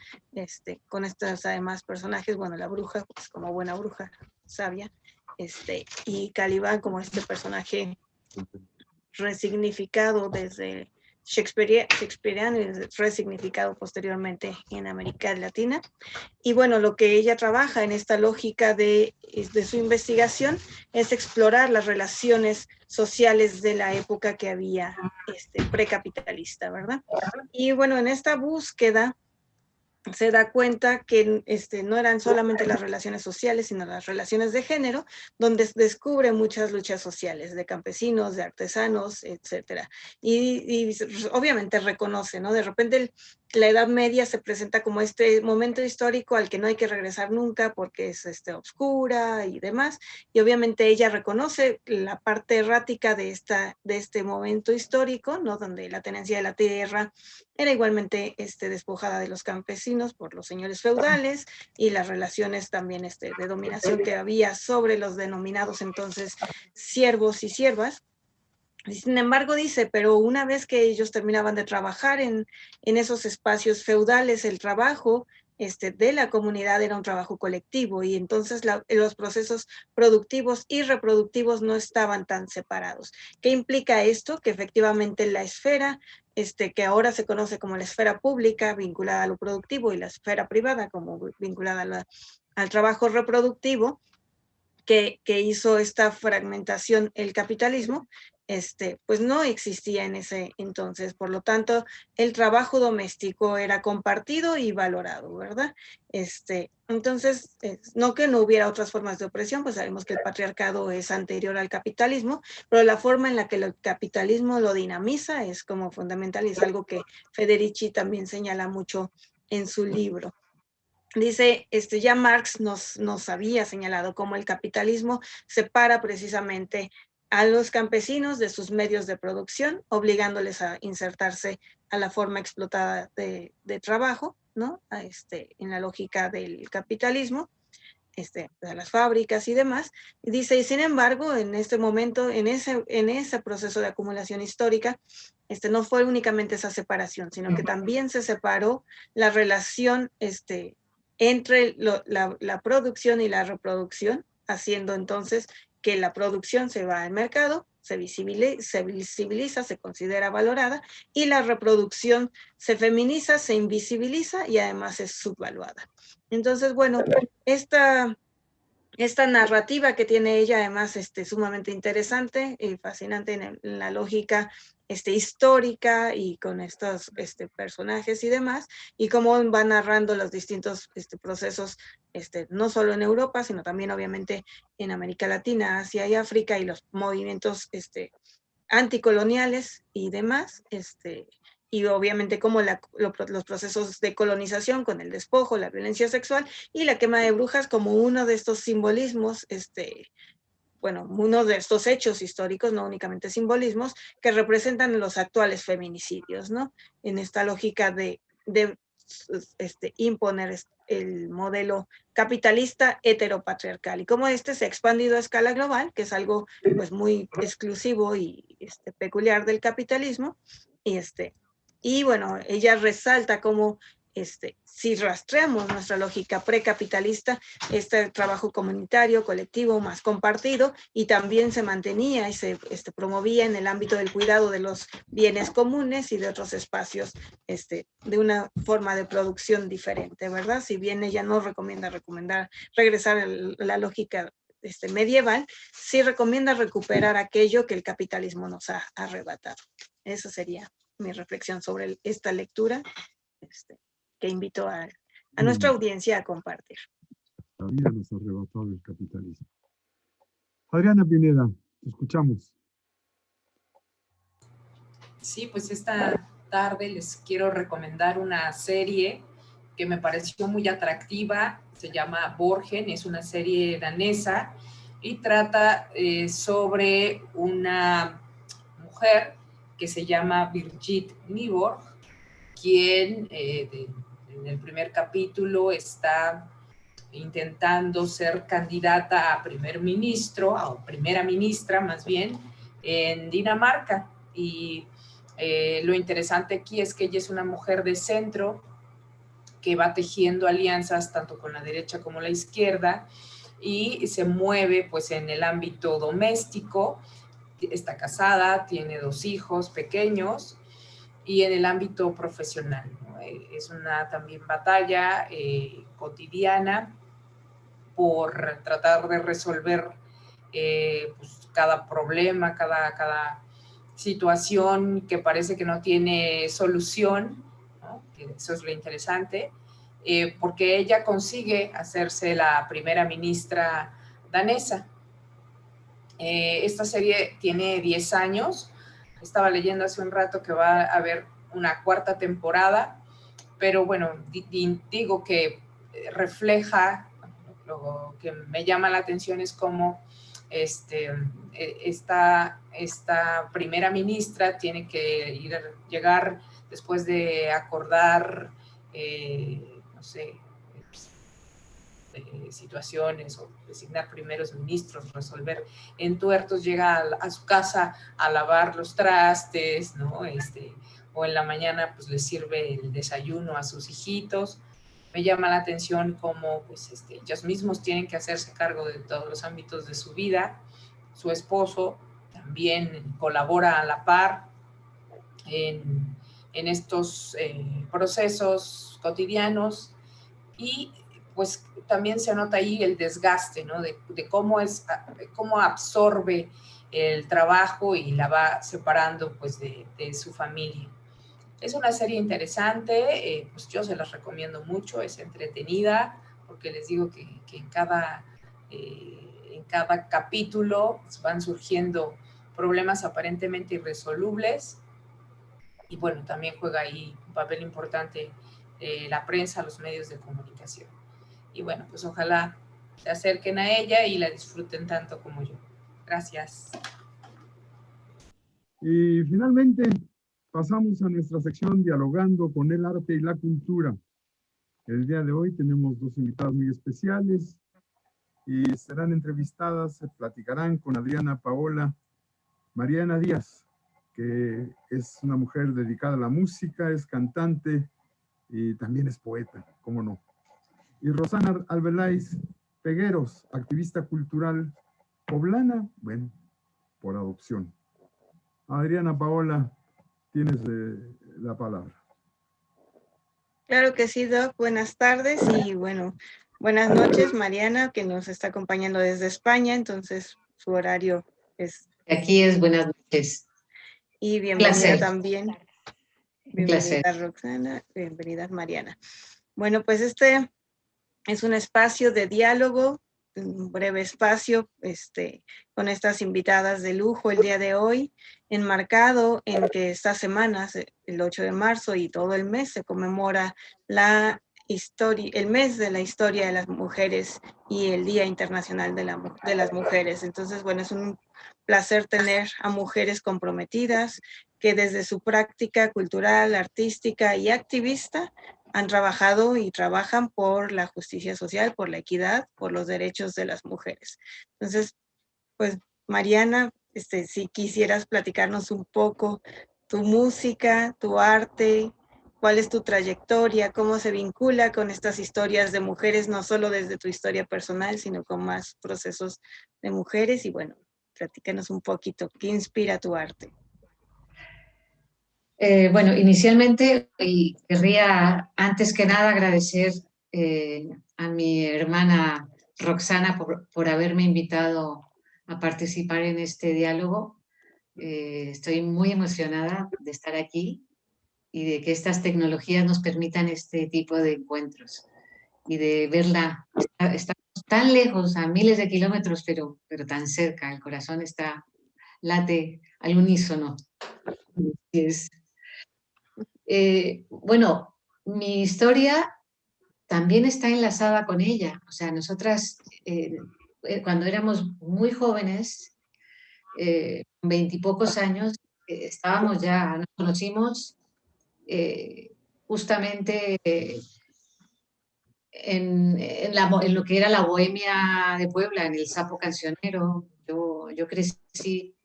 con estos además personajes, bueno, la bruja pues como buena bruja sabia, y Calibán como este personaje resignificado desde Shakespeareano y resignificado posteriormente en América Latina. Y bueno, lo que ella trabaja en esta lógica de su investigación es explorar las relaciones sociales de la época que había precapitalista, ¿verdad? Y bueno, en esta búsqueda se da cuenta que no eran solamente las relaciones sociales, sino las relaciones de género, donde descubre muchas luchas sociales de campesinos, de artesanos, etcétera. Y obviamente reconoce, ¿no? De repente la Edad Media se presenta como este momento histórico al que no hay que regresar nunca porque es oscura y demás, y obviamente ella reconoce la parte errática de este momento histórico, ¿no? Donde la tenencia de la tierra era igualmente despojada de los campesinos por los señores feudales, y las relaciones también de dominación que había sobre los denominados entonces siervos y siervas. Sin embargo, dice, pero una vez que ellos terminaban de trabajar en esos espacios feudales, el trabajo de la comunidad era un trabajo colectivo, y entonces los procesos productivos y reproductivos no estaban tan separados. ¿Qué implica esto? Que efectivamente la esfera que ahora se conoce como la esfera pública, vinculada a lo productivo, y la esfera privada como vinculada al trabajo reproductivo, que hizo esta fragmentación el capitalismo, pues no existía en ese entonces. Por lo tanto, el trabajo doméstico era compartido y valorado, ¿verdad? Entonces, no que no hubiera otras formas de opresión, pues sabemos que el patriarcado es anterior al capitalismo, pero la forma en la que el capitalismo lo dinamiza es como fundamental, y es algo que Federici también señala mucho en su libro. Dice, ya Marx nos había señalado cómo el capitalismo separa precisamente a los campesinos de sus medios de producción, obligándoles a insertarse a la forma explotada de trabajo, ¿no? En la lógica del capitalismo, a las fábricas y demás. Y dice, y sin embargo, en este momento, en ese proceso de acumulación histórica, no fue únicamente esa separación, sino que también se separó la relación entre la producción y la reproducción, haciendo entonces que la producción se va al mercado, se visibiliza, se considera valorada, y la reproducción se feminiza, se invisibiliza y además es subvaluada. Entonces, bueno, esta narrativa que tiene ella, además, sumamente interesante y fascinante en la lógica histórica, y con estos personajes y demás, y cómo va narrando los distintos procesos, no solo en Europa, sino también obviamente en América Latina, Asia y África, y los movimientos anticoloniales y demás, y obviamente como los procesos de colonización con el despojo, la violencia sexual y la quema de brujas como uno de estos simbolismos, bueno, uno de estos hechos históricos, no únicamente simbolismos, que representan los actuales feminicidios, ¿no? En esta lógica de imponer el modelo capitalista heteropatriarcal, y cómo se ha expandido a escala global, que es algo pues muy exclusivo y peculiar del capitalismo, y bueno, ella resalta cómo si rastreamos nuestra lógica precapitalista, este trabajo comunitario, colectivo, más compartido, y también se mantenía y se promovía en el ámbito del cuidado de los bienes comunes y de otros espacios de una forma de producción diferente, ¿verdad? Si bien ella no recomienda regresar a la lógica medieval, sí recomienda recuperar aquello que el capitalismo nos ha arrebatado. Esa sería mi reflexión sobre esta lectura, que invito a nuestra audiencia a compartir. La vida nos ha arrebatado el capitalismo. Adriana Pineda, te escuchamos. Sí, pues esta tarde les quiero recomendar una serie que me pareció muy atractiva. Se llama Borgen, es una serie danesa y trata sobre una mujer que se llama Birgit Nyborg, quien en el primer capítulo está intentando ser candidata a primer ministro, o primera ministra más bien, en Dinamarca. Y lo interesante aquí es que ella es una mujer de centro que va tejiendo alianzas tanto con la derecha como la izquierda y se mueve pues en el ámbito doméstico, está casada, tiene 2 hijos pequeños, y en el ámbito profesional, ¿no? Es una también batalla cotidiana por tratar de resolver pues cada problema, cada situación que parece que no tiene solución, ¿no? Eso es lo interesante, porque ella consigue hacerse la primera ministra danesa. Esta serie tiene 10 años, estaba leyendo hace un rato que va a haber una 4ª temporada, pero bueno, digo que refleja, lo que me llama la atención es cómo esta primera ministra tiene que llegar después de acordar, no sé, situaciones o designar primeros ministros, resolver entuertos, llega a su casa a lavar los trastes, ¿no? O en la mañana pues le sirve el desayuno a sus hijitos. Me llama la atención cómo pues, ellos mismos tienen que hacerse cargo de todos los ámbitos de su vida. Su esposo también colabora a la par en estos procesos cotidianos, y pues también se nota ahí el desgaste, ¿no? De cómo absorbe el trabajo y la va separando pues de su familia. Es una serie interesante, pues yo se las recomiendo mucho, es entretenida, porque les digo que en cada capítulo pues, van surgiendo problemas aparentemente irresolubles, y bueno, también juega ahí un papel importante la prensa, los medios de comunicación. Y bueno, pues ojalá se acerquen a ella y la disfruten tanto como yo. Gracias. Y finalmente pasamos a nuestra sección Dialogando con el Arte y la Cultura. El día de hoy tenemos 2 invitados muy especiales y serán entrevistadas, se platicarán con Adriana Paola Mariana Díaz, que es una mujer dedicada a la música, es cantante y también es poeta, cómo no. Y Rosana Arbeláez Pegueros, activista cultural poblana, bueno, por adopción. Adriana Paola, tienes la palabra. Claro que sí, Doc. Buenas tardes y bueno, buenas noches, Mariana, que nos está acompañando desde España, entonces su horario es... Aquí es buenas noches. Y bienvenida Placer. También. Bienvenida, Roxana, bienvenida Mariana. Bueno, pues este es un espacio de diálogo, un breve espacio con estas invitadas de lujo el día de hoy, enmarcado en que estas semanas, el 8 de marzo y todo el mes, se conmemora el mes de la historia de las mujeres y el Día Internacional de las Mujeres. Entonces, bueno, es un placer tener a mujeres comprometidas que desde su práctica cultural, artística y activista han trabajado y trabajan por la justicia social, por la equidad, por los derechos de las mujeres. Entonces, pues, Mariana, si quisieras platicarnos un poco tu música, tu arte, cuál es tu trayectoria, cómo se vincula con estas historias de mujeres, no solo desde tu historia personal, sino con más procesos de mujeres. Y bueno, platícanos un poquito, ¿qué inspira tu arte? Bueno, inicialmente querría antes que nada agradecer a mi hermana Roxana, por haberme invitado a participar en este diálogo. Estoy muy emocionada de estar aquí y de que estas tecnologías nos permitan este tipo de encuentros y de verla. Estamos tan lejos, a miles de kilómetros, pero tan cerca. El corazón late al unísono. Bueno, mi historia también está enlazada con ella. O sea, nosotras cuando éramos muy jóvenes, 20 y pocos años, estábamos ya, nos conocimos justamente en lo que era la bohemia de Puebla, en el Sapo Cancionero. Yo crecí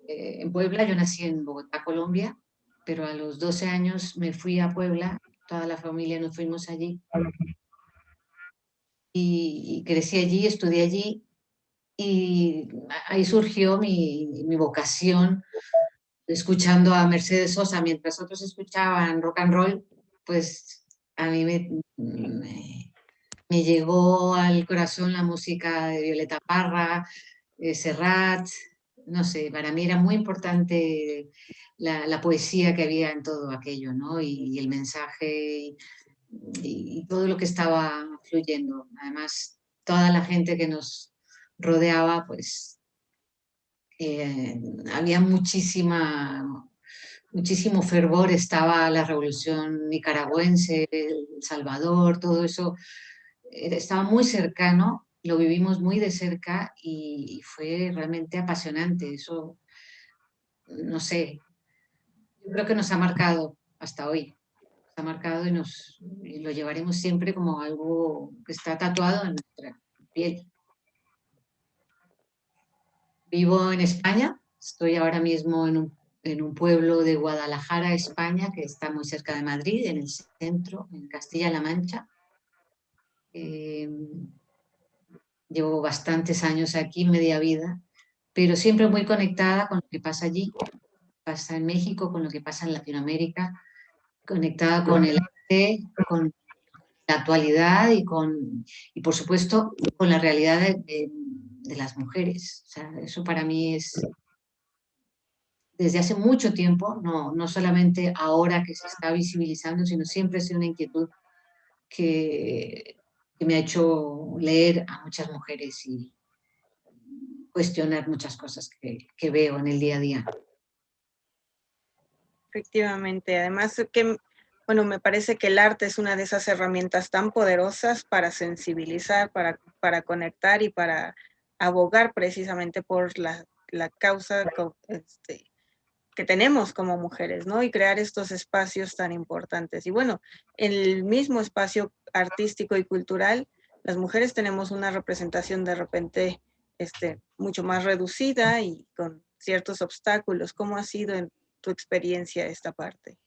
en Puebla, yo nací en Bogotá, Colombia, pero a los 12 años me fui a Puebla, toda la familia nos fuimos allí. Y crecí allí, estudié allí, y ahí surgió mi vocación, escuchando a Mercedes Sosa. Mientras otros escuchaban rock and roll, pues a mí me llegó al corazón la música de Violeta Parra, Serrat. No sé, para mí era muy importante la poesía que había en todo aquello, ¿no? Y el mensaje y todo lo que estaba fluyendo. Además, toda la gente que nos rodeaba, pues había muchísimo fervor. Estaba la revolución nicaragüense, El Salvador, todo eso estaba muy cercano, lo vivimos muy de cerca y fue realmente apasionante. Eso, no sé, yo creo que nos ha marcado hasta hoy. Nos ha marcado y lo llevaremos siempre como algo que está tatuado en nuestra piel. Vivo en España, estoy ahora mismo en un pueblo de Guadalajara, España, que está muy cerca de Madrid, en el centro, en Castilla-La Mancha. Llevo bastantes años aquí, media vida, pero siempre muy conectada con lo que pasa allí, pasa en México, con lo que pasa en Latinoamérica, conectada con el arte, con la actualidad y por supuesto, con la realidad de las mujeres. O sea, eso para mí es desde hace mucho tiempo, no solamente ahora que se está visibilizando, sino siempre ha sido una inquietud que me ha hecho leer a muchas mujeres y cuestionar muchas cosas que veo en el día a día. Efectivamente, además que, bueno, me parece que el arte es una de esas herramientas tan poderosas para sensibilizar, para conectar y para abogar precisamente por la causa que tenemos como mujeres, ¿no? Y crear estos espacios tan importantes. Y bueno, en el mismo espacio artístico y cultural, las mujeres tenemos una representación de repente mucho más reducida y con ciertos obstáculos. ¿Cómo ha sido en tu experiencia esta parte?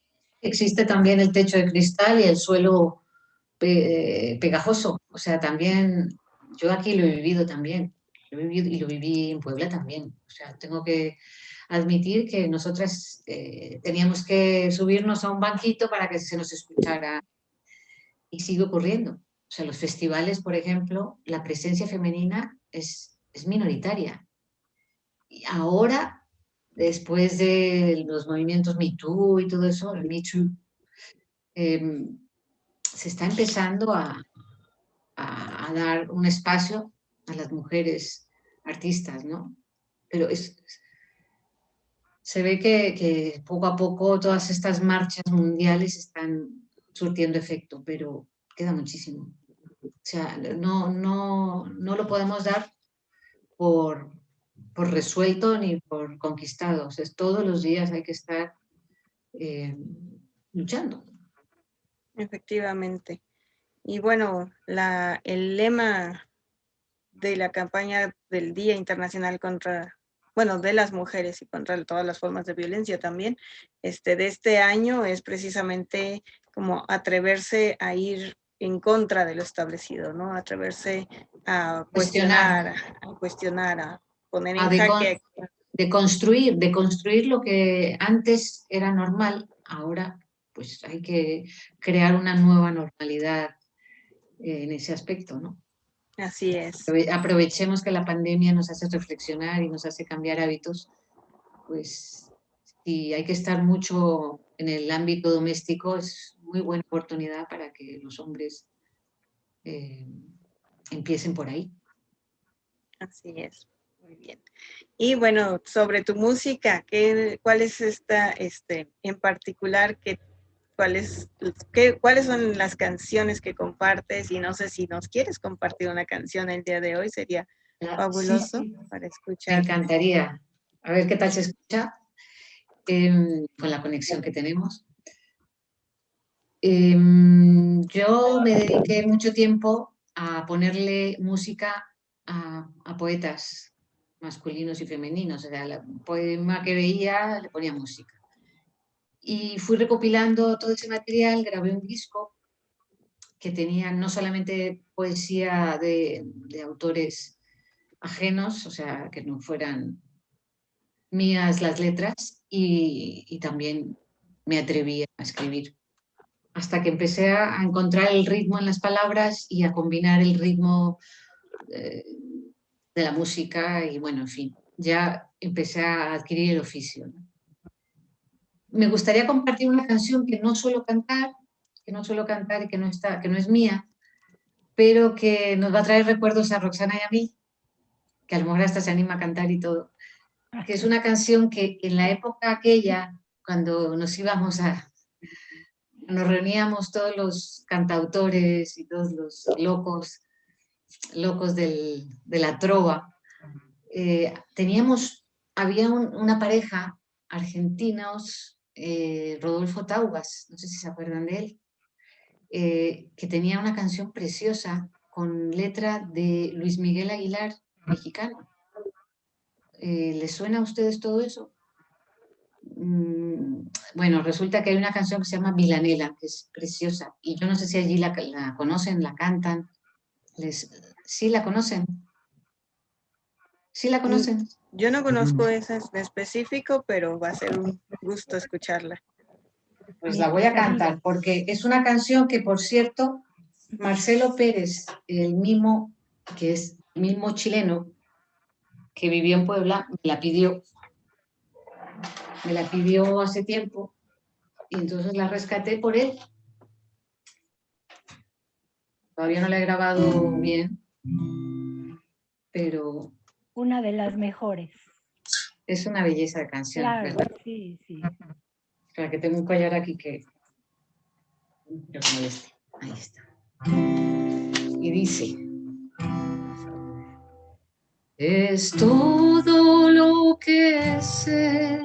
Existe también el techo de cristal y el suelo pegajoso. O sea, también, yo aquí lo he vivido también. Lo he vivido y lo viví en Puebla también. O sea, tengo que admitir que nosotras teníamos que subirnos a un banquito para que se nos escuchara, y sigue ocurriendo. O sea, los festivales, por ejemplo, la presencia femenina es minoritaria. Y ahora, después de los movimientos Me Too y todo eso, el Me Too, se está empezando a dar un espacio a las mujeres artistas, ¿no? Pero se ve que poco a poco todas estas marchas mundiales están surtiendo efecto, pero queda muchísimo. O sea, no lo podemos dar por resuelto ni por conquistado. O sea, todos los días hay que estar luchando. Efectivamente. Y bueno, el lema de la campaña del Día Internacional de las mujeres y contra todas las formas de violencia también, de este año es precisamente como atreverse a ir en contra de lo establecido, ¿no? Atreverse a cuestionar, a poner en jaque. De construir lo que antes era normal, ahora pues hay que crear una nueva normalidad en ese aspecto, ¿no? Así es. Aprovechemos que la pandemia nos hace reflexionar y nos hace cambiar hábitos, pues si hay que estar mucho en el ámbito doméstico, es muy buena oportunidad para que los hombres empiecen por ahí. Así es, muy bien. Y bueno, sobre tu música, ¿cuál es esta, en particular, cuáles son las canciones que compartes? Y no sé si nos quieres compartir una canción el día de hoy, sería fabuloso Sí. para Me escuchar. encantaría. A ver qué tal se escucha con la conexión que tenemos. Yo me dediqué mucho tiempo a ponerle música a poetas masculinos y femeninos. O sea, el poema que veía le ponía música. Y fui recopilando todo ese material, grabé un disco que tenía no solamente poesía de autores ajenos, o sea, que no fueran mías las letras, y también me atreví a escribir. Hasta que empecé a encontrar el ritmo en las palabras y a combinar el ritmo de la música y bueno, en fin, ya empecé a adquirir el oficio, ¿no? Me gustaría compartir una canción que no suelo cantar y que no es mía, pero que nos va a traer recuerdos a Roxana y a mí, que a lo mejor hasta se anima a cantar y todo, que es una canción que en la época aquella, cuando nos reuníamos todos los cantautores y todos los locos de la trova, había una pareja, argentinos, Rodolfo Taubas, no sé si se acuerdan de él, que tenía una canción preciosa con letra de Luis Miguel Aguilar, mexicano. ¿Les suena a ustedes todo eso? Bueno, resulta que hay una canción que se llama Milanela, que es preciosa, y yo no sé si allí la conocen, la cantan. ¿Sí la conocen? ¿Sí la conocen? Yo no conozco esa en específico, pero va a ser un gusto escucharla. Pues la voy a cantar, porque es una canción que, por cierto, Marcelo Pérez, el mimo, que es mimo chileno, que vivió en Puebla, me la pidió hace tiempo, y entonces la rescaté por él. Todavía no la he grabado bien, pero... Una de las mejores. Es una belleza de canción, claro, ¿verdad? Sí. Para que tengo un collar aquí que... Pero como este. Ahí está. Y dice... Es todo lo que sé,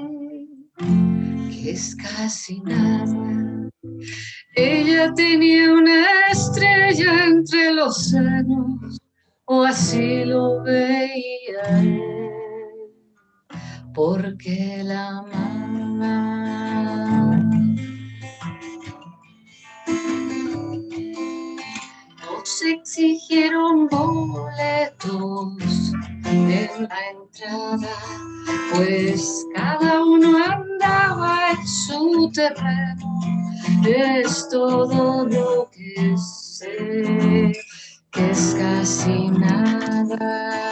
que es casi nada. Ella tenía una estrella entre los senos, o así lo veía él, porque la amaba. Nos exigieron boletos en la entrada, pues cada uno andaba en su terreno. Es todo lo que sé, que es casi nada.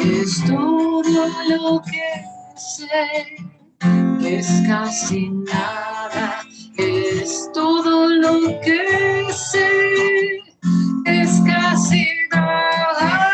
Es todo lo que sé, que es casi nada. Es todo lo que sé, es casi nada.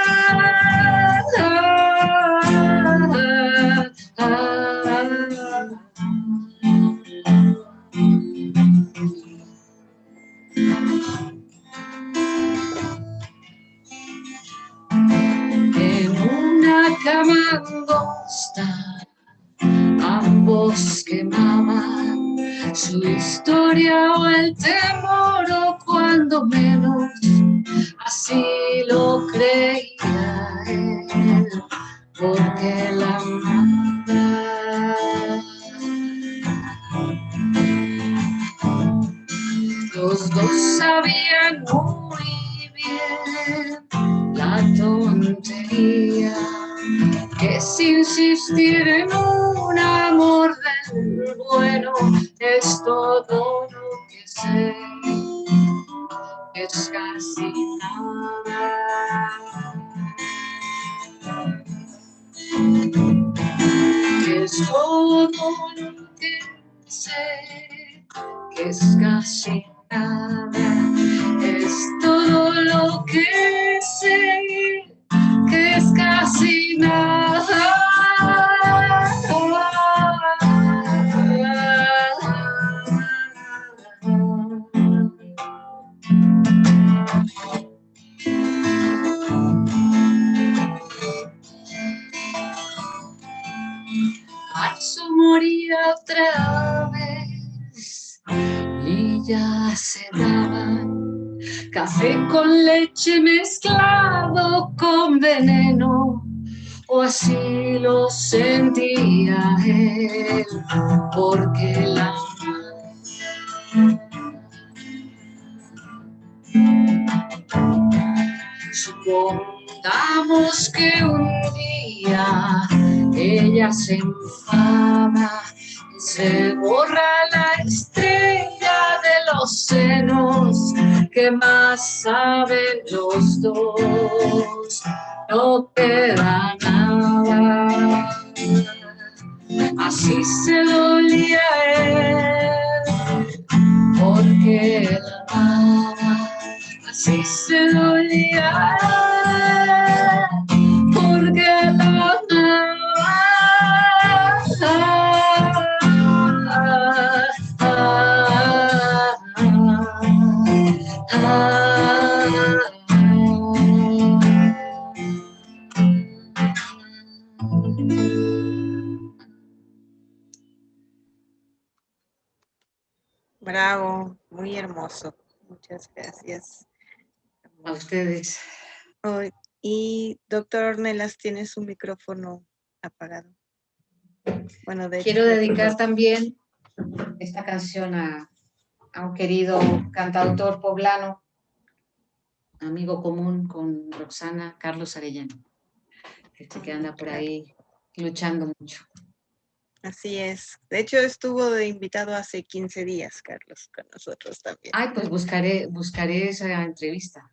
En una cama angosta, ambos quemaban su historia o el temor, o cuando menos así lo creía él, porque la amaba. Los dos sabían muy bien la tontería que es insistir en un amor del bueno. Es todo lo que sé, es casi nada. Es todo lo que sé, que es casi nada. Es todo lo que sé, que es casi nada. Marzo moría otra vez y ya se daban café con leche mezclado con veneno, o así lo sentía él, porque la supongamos que un día ella se enfada y se borra la estrella de los senos que más saben los dos. No queda nada. Así se dolía él, porque la amaba. Así se dolía él, porque la amaba. Bravo, muy hermoso. Muchas gracias. A ustedes. Oh, y doctor Ornelas, tiene su micrófono apagado. Bueno, de Quiero hecho, dedicar también esta canción a un querido cantautor poblano, amigo común con Roxana, Carlos Arellano, que anda por ahí luchando mucho. así es. De hecho, estuvo de invitado hace 15 días, Carlos, con nosotros también. Ay, pues buscaré esa entrevista.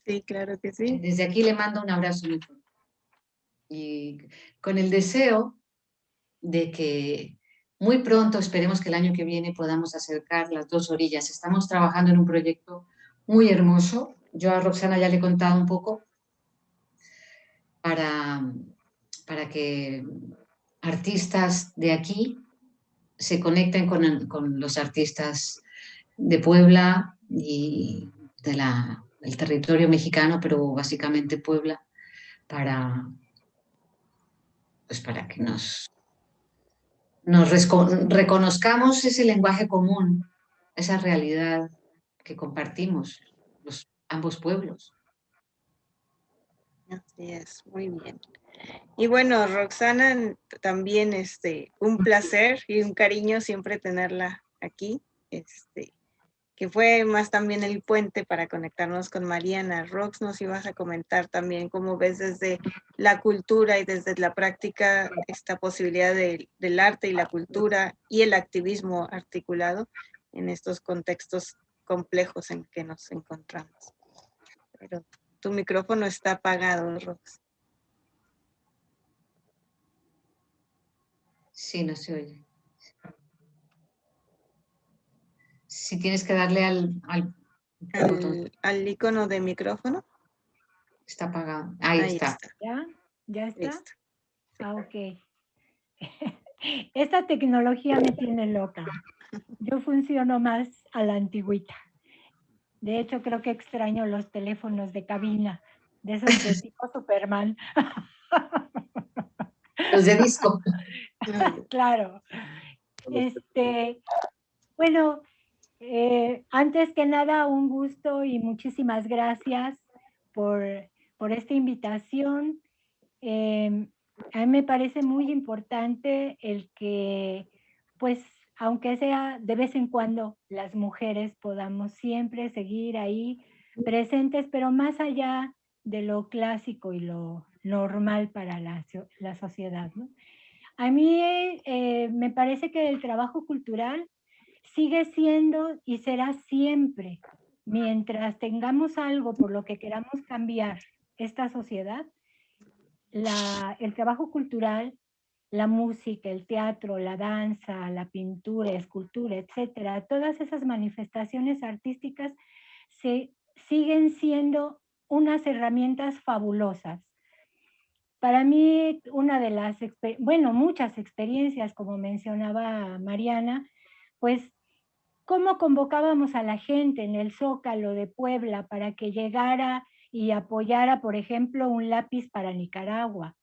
Sí, claro que sí. Desde aquí le mando un abrazo muy fuerte. Y con el deseo de que muy pronto, esperemos que el año que viene, podamos acercar las dos orillas. Estamos trabajando en un proyecto muy hermoso. Yo a Roxana ya le he contado un poco para que artistas de aquí se conecten con los artistas de Puebla y del territorio mexicano, pero básicamente Puebla, para que nos reconozcamos ese lenguaje común, esa realidad que compartimos ambos pueblos. Así es, muy bien. Y bueno, Roxana, también un placer y un cariño siempre tenerla aquí, que fue más también el puente para conectarnos con Mariana. Rox, nos ibas a comentar también cómo ves desde la cultura y desde la práctica esta posibilidad del arte y la cultura y el activismo articulado en estos contextos complejos en que nos encontramos. Pero tu micrófono está apagado, Rox. Sí, no se oye. Si tienes que darle al icono de micrófono. Está apagado. Ahí está. ¿Ya? ¿Ya está? Listo. Ah, ok. Esta tecnología me tiene loca. Yo funciono más a la antigüita. De hecho, creo que extraño los teléfonos de cabina, de esos de tipo Superman. Los de disco. Claro. Bueno, antes que nada, un gusto y muchísimas gracias por esta invitación. A mí me parece muy importante el que, pues, aunque sea de vez en cuando, las mujeres podamos siempre seguir ahí presentes, pero más allá de lo clásico y lo normal para la sociedad, ¿no? A mí me parece que el trabajo cultural sigue siendo y será siempre mientras tengamos algo por lo que queramos cambiar esta sociedad, el trabajo cultural, la música, el teatro, la danza, la pintura, escultura, etcétera, todas esas manifestaciones artísticas siguen siendo unas herramientas fabulosas. Para mí, muchas experiencias, como mencionaba Mariana, pues, cómo convocábamos a la gente en el Zócalo de Puebla para que llegara y apoyara, por ejemplo, un lápiz para Nicaragua,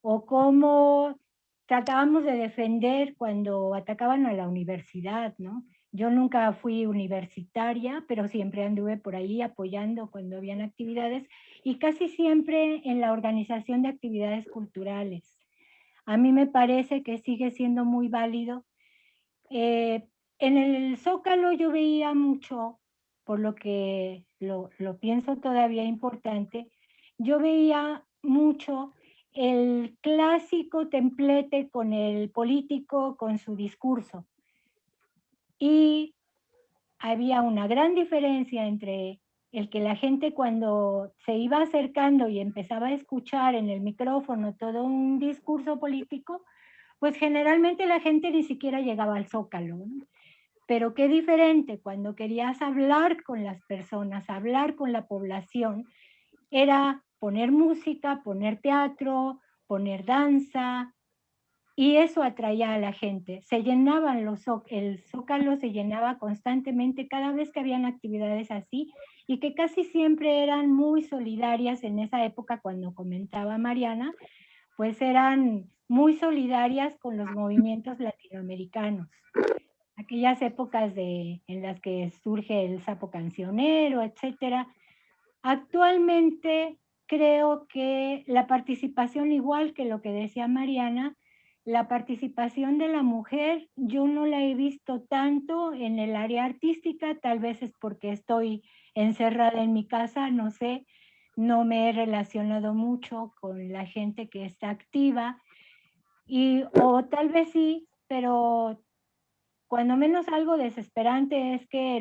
o cómo tratábamos de defender cuando atacaban a la universidad, ¿no? Yo nunca fui universitaria, pero siempre anduve por ahí apoyando cuando habían actividades y casi siempre en la organización de actividades culturales. A mí me parece que sigue siendo muy válido. En el Zócalo yo veía mucho, por lo que lo pienso todavía importante, yo veía mucho el clásico templete con el político, con su discurso. Y había una gran diferencia entre el que la gente cuando se iba acercando y empezaba a escuchar en el micrófono todo un discurso político, pues generalmente la gente ni siquiera llegaba al Zócalo, ¿no? Pero qué diferente cuando querías hablar con las personas, hablar con la población, era poner música, poner teatro, poner danza, y eso atraía a la gente. Se llenaban el Zócalo se llenaba constantemente cada vez que habían actividades así, y que casi siempre eran muy solidarias en esa época, cuando comentaba Mariana, pues eran muy solidarias con los movimientos latinoamericanos. Aquellas épocas en las que surge el sapo cancionero, etcétera. Actualmente creo que la participación, igual que lo que decía Mariana, la participación de la mujer, yo no la he visto tanto en el área artística, tal vez es porque estoy encerrada en mi casa, no sé, no me he relacionado mucho con la gente que está activa, o tal vez sí, pero cuando menos algo desesperante es que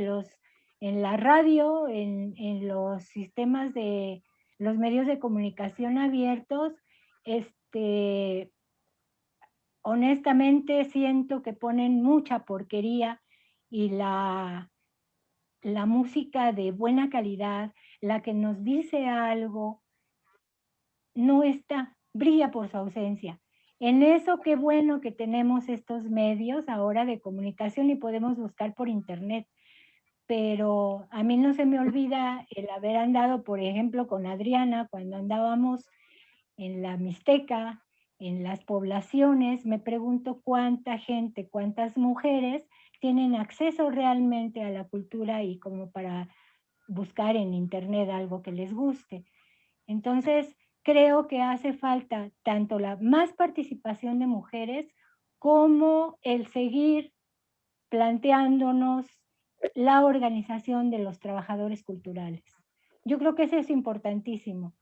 en la radio, en los sistemas de los medios de comunicación abiertos, honestamente siento que ponen mucha porquería, y la música de buena calidad, la que nos dice algo, no está, brilla por su ausencia. En eso, qué bueno que tenemos estos medios ahora de comunicación y podemos buscar por internet, pero a mí no se me olvida el haber andado, por ejemplo, con Adriana, cuando andábamos en la Mixteca, en las poblaciones. Me pregunto cuánta gente, cuántas mujeres tienen acceso realmente a la cultura y como para buscar en internet algo que les guste. Entonces, creo que hace falta tanto la más participación de mujeres como el seguir planteándonos la organización de los trabajadores culturales. Yo creo que eso es importantísimo.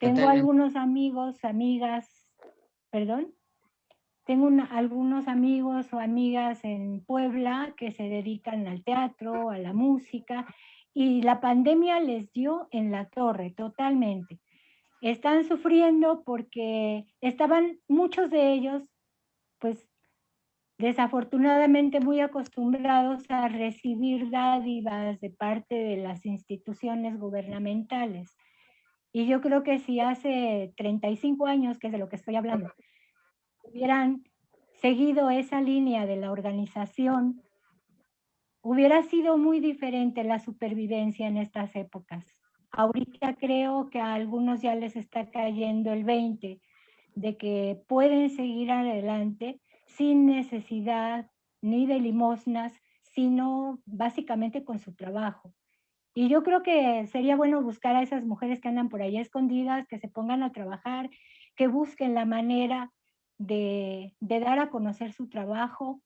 Tengo algunos amigos, amigas, perdón, tengo algunos amigos o amigas en Puebla que se dedican al teatro, a la música, y la pandemia les dio en la torre totalmente. Están sufriendo porque estaban muchos de ellos, pues desafortunadamente muy acostumbrados a recibir dádivas de parte de las instituciones gubernamentales. Y yo creo que si hace 35 años, que es de lo que estoy hablando, hubieran seguido esa línea de la organización, hubiera sido muy diferente la supervivencia en estas épocas. Ahorita creo que a algunos ya les está cayendo el 20 de que pueden seguir adelante sin necesidad ni de limosnas, sino básicamente con su trabajo. Y yo creo que sería bueno buscar a esas mujeres que andan por ahí escondidas, que se pongan a trabajar, que busquen la manera de dar a conocer su trabajo,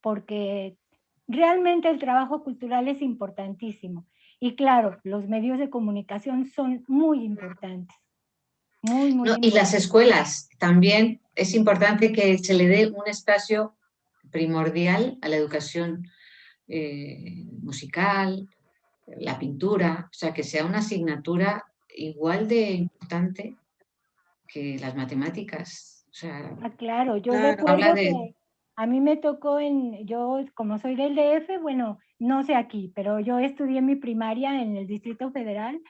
porque realmente el trabajo cultural es importantísimo. Y claro, los medios de comunicación son muy importantes. Muy importantes. Y las escuelas también es importante que se le dé un espacio primordial a la educación musical, la pintura, o sea, que sea una asignatura igual de importante que las matemáticas. O sea, Claro, yo Claro. recuerdo habla que a mí me tocó yo como soy del DF, bueno, no sé aquí, pero yo estudié mi primaria en el Distrito Federal.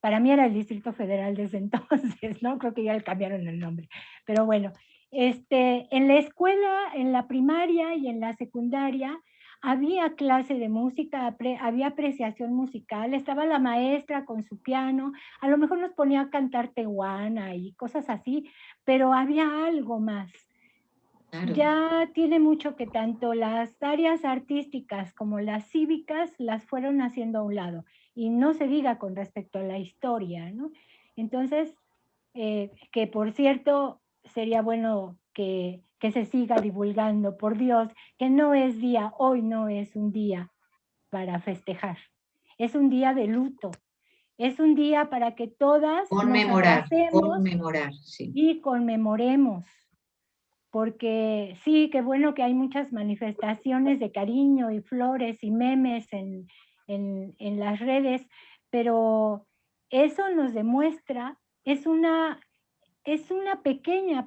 Para mí era el Distrito Federal desde entonces, ¿no? Creo que ya le cambiaron el nombre. Pero bueno, en la escuela, en la primaria y en la secundaria, había clase de música, había apreciación musical, estaba la maestra con su piano, a lo mejor nos ponía a cantar tehuana y cosas así, pero había algo más. claro. Ya tiene mucho que tanto las áreas artísticas como las cívicas las fueron haciendo a un lado. Y no se diga con respecto a la historia, ¿no? Entonces, que por cierto, sería bueno que se siga divulgando, por Dios, que no es día, hoy no es un día para festejar, es un día de luto, es un día para que todas nos abracemos Conmemorar, sí. y conmemoremos, porque sí, qué bueno que hay muchas manifestaciones de cariño y flores y memes en las redes, pero eso nos demuestra, es una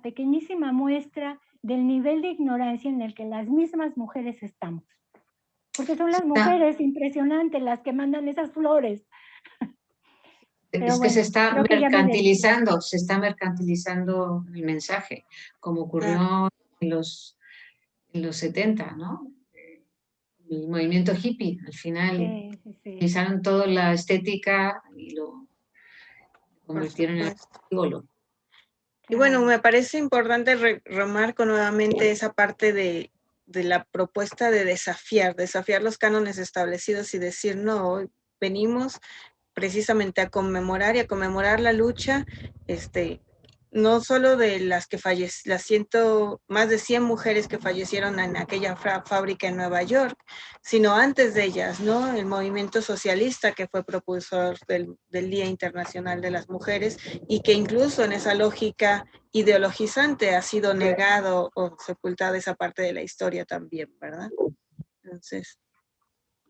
pequeñísima muestra del nivel de ignorancia en el que las mismas mujeres estamos. Porque son las mujeres impresionantes las que mandan esas flores. Pero es que bueno, se está creo que ya me mercantilizando el mensaje, como ocurrió en los 70, ¿no? El movimiento hippie, al final, Sí. utilizaron toda la estética y lo convirtieron en símbolo. Y bueno, me parece importante remarco nuevamente esa parte de la propuesta de desafiar los cánones establecidos y decir, no, venimos precisamente a conmemorar y a conmemorar la lucha, no solo de las que más de 100 mujeres que fallecieron en aquella fábrica en Nueva York, sino antes de ellas, ¿no? El movimiento socialista que fue propulsor del Día Internacional de las Mujeres y que incluso en esa lógica ideologizante ha sido negado o sepultada esa parte de la historia también, ¿verdad? Entonces,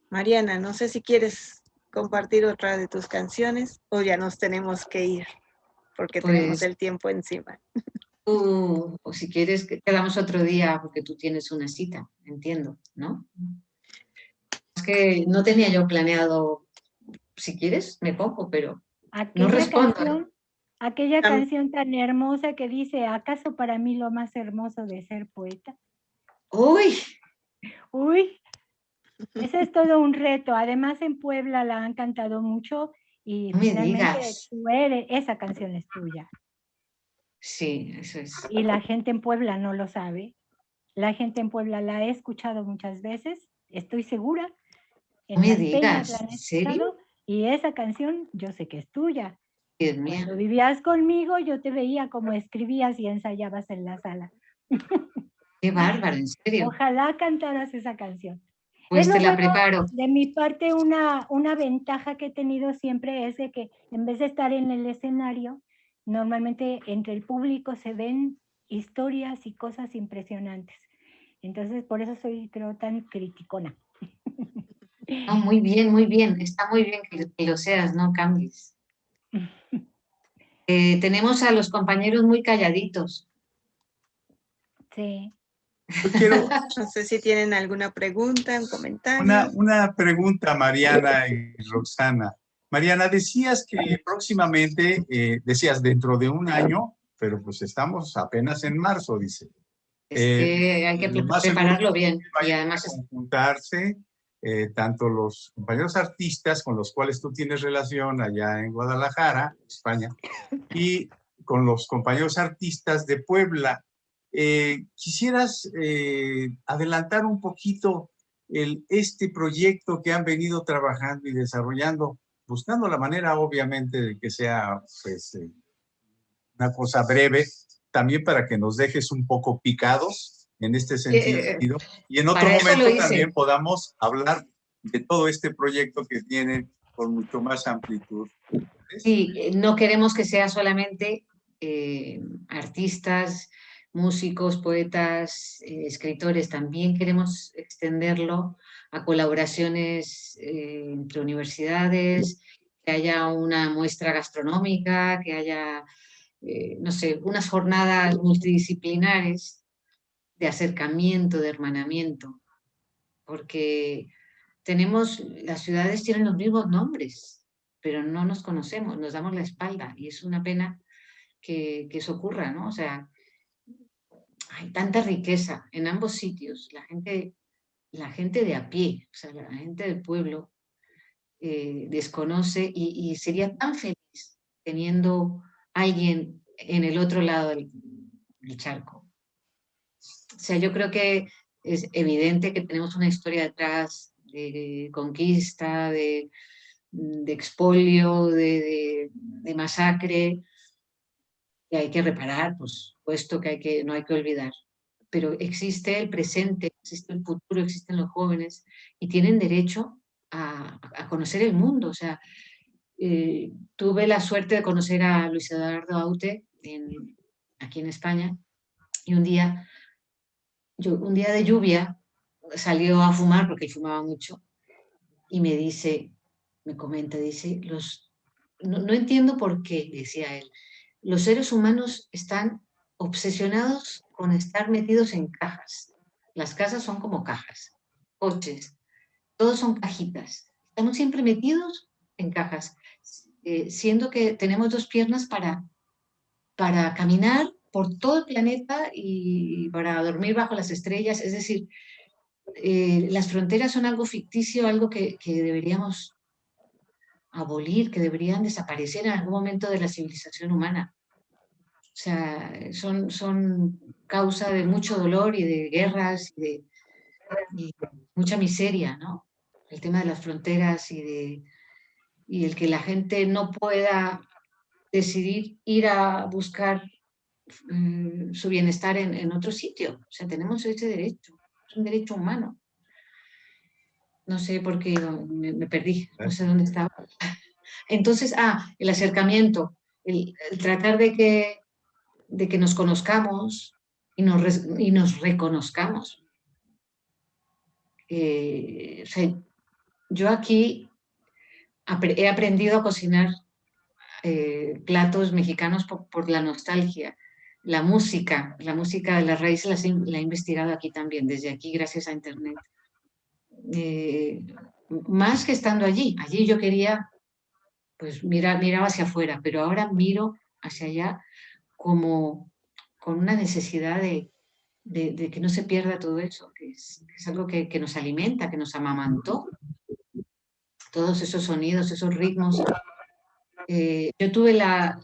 Mariana, no sé si quieres compartir otra de tus canciones o ya nos tenemos que ir porque tenemos el tiempo encima. O si quieres, quedamos otro día porque tú tienes una cita, entiendo, ¿no? Es que no tenía yo planeado, si quieres, me pongo, pero no respondo. Aquella canción tan hermosa que dice, ¿acaso para mí lo más hermoso de ser poeta? ¡Uy! Ese es todo un reto. Además en Puebla la han cantado mucho y finalmente esa canción es tuya. Sí, eso es. Y la gente en Puebla no lo sabe. La gente en Puebla la he escuchado muchas veces, estoy segura. En las peñas la han escuchado y esa canción yo sé que es tuya. Dios mío. Cuando vivías conmigo yo te veía como escribías y ensayabas en la sala. Qué bárbaro, en serio. Ojalá cantaras esa canción. Pues te la preparo. De mi parte, una ventaja que he tenido siempre es de que en vez de estar en el escenario, normalmente entre el público se ven historias y cosas impresionantes. Entonces, por eso soy, creo, tan criticona. No, muy bien, muy bien. Está muy bien que lo seas, no cambies. Tenemos a los compañeros muy calladitos. Sí. Yo quiero... No sé si tienen alguna pregunta, un comentario. Una pregunta, Mariana y Roxana. Mariana, decías que próximamente, decías dentro de un año, pero pues estamos apenas en marzo, dice. Es que hay que prepararlo bien. Y además juntarse tanto los compañeros artistas con los cuales tú tienes relación allá en Guadalajara, España, y con los compañeros artistas de Puebla. ¿Quisieras adelantar un poquito este proyecto que han venido trabajando y desarrollando, buscando la manera, obviamente, de que sea pues, una cosa breve, también para que nos dejes un poco picados en este sentido, y en otro momento también podamos hablar de todo este proyecto que tiene con mucho más amplitud? Sí, no queremos que sea solamente artistas, músicos, poetas, escritores, también queremos extenderlo a colaboraciones entre universidades, que haya una muestra gastronómica, que haya, no sé, unas jornadas multidisciplinares de acercamiento, de hermanamiento, porque las ciudades tienen los mismos nombres, pero no nos conocemos, nos damos la espalda, y es una pena que eso ocurra, ¿no? O sea, hay tanta riqueza en ambos sitios, la gente de a pie, o sea, la gente del pueblo desconoce y sería tan feliz teniendo alguien en el otro lado del charco. O sea, yo creo que es evidente que tenemos una historia detrás de conquista, de expolio, de masacre, que hay que reparar, por supuesto que no hay que olvidar. Pero existe el presente, existe el futuro, existen los jóvenes y tienen derecho a conocer el mundo. O sea, tuve la suerte de conocer a Luis Eduardo Aute aquí en España, y un día de lluvia salió a fumar, porque él fumaba mucho, y me comenta, dice, no entiendo por qué, decía él, los seres humanos están obsesionados con estar metidos en cajas. Las casas son como cajas, coches, todos son cajitas. Estamos siempre metidos en cajas, siendo que tenemos dos piernas para caminar por todo el planeta y para dormir bajo las estrellas. Es decir, las fronteras son algo ficticio, algo que deberíamos abolir, que deberían desaparecer en algún momento de la civilización humana. O sea, son causa de mucho dolor y de guerras y mucha miseria, ¿no? El tema de las fronteras y el que la gente no pueda decidir ir a buscar su bienestar en otro sitio. O sea, tenemos ese derecho, es un derecho humano. No sé por qué me perdí, no sé dónde estaba. Entonces, el acercamiento, el tratar de que nos conozcamos y nos reconozcamos. O sea, yo aquí he aprendido a cocinar platos mexicanos por la nostalgia. La música de las raíces la he investigado aquí también, desde aquí, gracias a Internet. Más que estando allí. Allí yo quería, pues miraba hacia afuera, pero ahora miro hacia allá como con una necesidad de que no se pierda todo eso, que es algo que nos alimenta, que nos amamantó. Todos esos sonidos, esos ritmos. Yo tuve la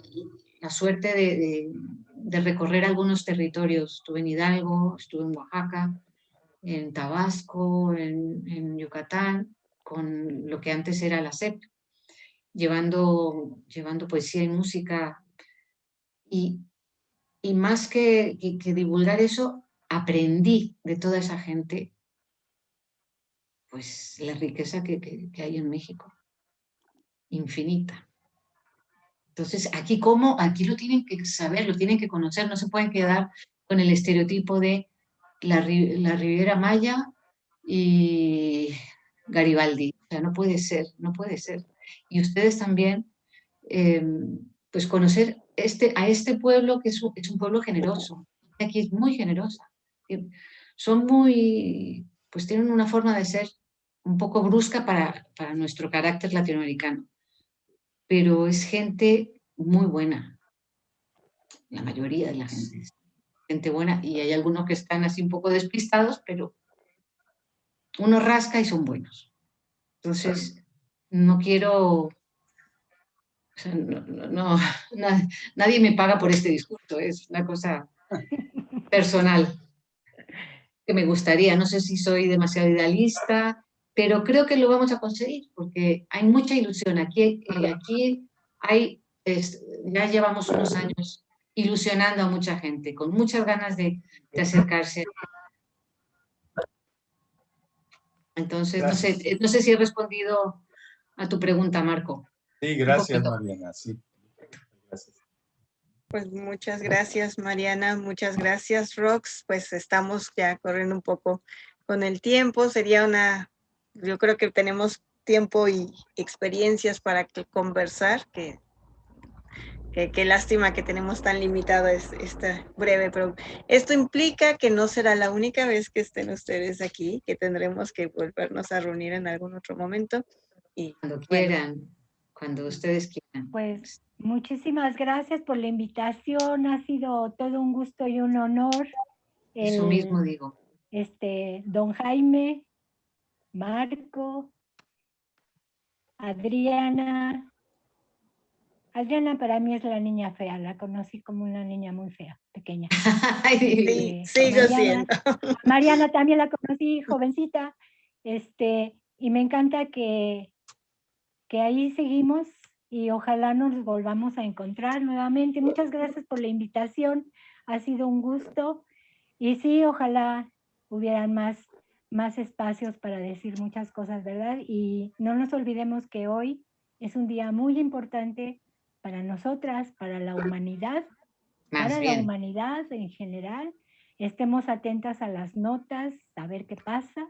suerte de recorrer algunos territorios. Estuve en Hidalgo, estuve en Oaxaca, en Tabasco, en Yucatán, con lo que antes era la SEP, llevando poesía y música. Y más que divulgar eso, aprendí de toda esa gente, pues la riqueza que hay en México, infinita. Entonces, aquí lo tienen que saber, lo tienen que conocer, no se pueden quedar con el estereotipo de la Riviera Maya y Garibaldi. O sea, no puede ser. Y ustedes también, pues conocer a este pueblo, que es un pueblo generoso. Aquí es muy generosa. Son pues tienen una forma de ser un poco brusca para nuestro carácter latinoamericano. Pero es gente muy buena. La mayoría de la gente es gente buena, y hay algunos que están así un poco despistados, pero uno rasca y son buenos. Entonces, no quiero... O sea, nadie me paga por este discurso, es una cosa personal que me gustaría. No sé si soy demasiado idealista, pero creo que lo vamos a conseguir, porque hay mucha ilusión. Aquí ya llevamos unos años ilusionando a mucha gente, con muchas ganas de acercarse. Entonces, no sé si he respondido a tu pregunta, Marco. Sí, gracias, Mariana. Sí. Gracias. Pues muchas gracias, Mariana. Muchas gracias, Rox. Pues estamos ya corriendo un poco con el tiempo. Sería una yo creo que tenemos tiempo y experiencias para conversar, que qué lástima que tenemos tan limitado esta breve, pero esto implica que no será la única vez que estén ustedes aquí, que tendremos que volvernos a reunir en algún otro momento. Y cuando quieran, cuando ustedes quieran. Pues muchísimas gracias por la invitación, ha sido todo un gusto y un honor. Eso mismo digo. Don Jaime, Marco, Adriana para mí es la niña fea, la conocí como una niña muy fea, pequeña. Sí, sigo siendo. Mariana también la conocí, jovencita, y me encanta que ahí seguimos y ojalá nos volvamos a encontrar nuevamente. Muchas gracias por la invitación, ha sido un gusto, y sí, ojalá hubieran más espacios para decir muchas cosas, ¿verdad? Y no nos olvidemos que hoy es un día muy importante para nosotras, para la humanidad, la humanidad en general. Estemos atentas a las notas, a ver qué pasa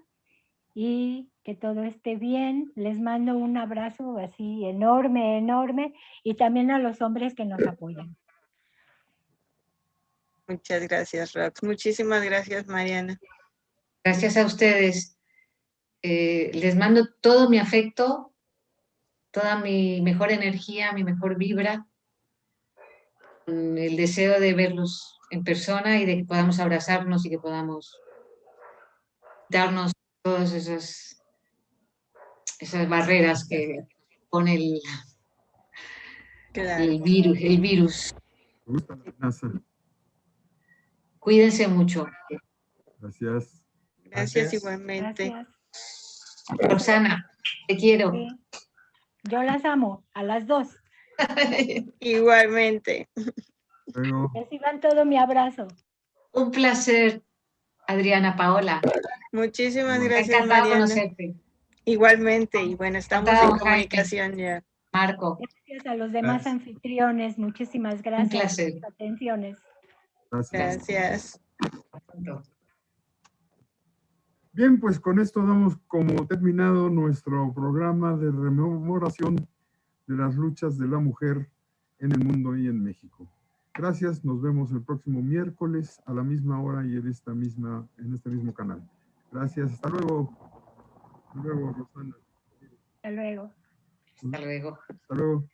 y que todo esté bien. Les mando un abrazo así enorme, enorme, y también a los hombres que nos apoyan. Muchas gracias, Rox. Muchísimas gracias, Mariana. Gracias a ustedes. Les mando todo mi afecto, toda mi mejor energía, mi mejor vibra, con el deseo de verlos en persona y de que podamos abrazarnos y que podamos darnos todas esas barreras que pone el virus. Cuídense mucho. Gracias. Gracias igualmente. Gracias. Roxana, te quiero. Sí. Yo las amo, a las dos. Igualmente. Reciban todo mi abrazo. Un placer, Adriana Paola. Muchísimas gracias, Encantado Mariana. conocerte. Igualmente, y bueno, estamos en comunicación ya. Marco. Gracias a los demás anfitriones, muchísimas gracias. Un placer. Por sus atenciones. Gracias. Bien, pues con esto damos como terminado nuestro programa de rememoración de las luchas de la mujer en el mundo y en México. Gracias, nos vemos el próximo miércoles a la misma hora y en este mismo canal. Gracias, hasta luego. Hasta luego, Rosana. Hasta luego. Hasta luego. Hasta luego.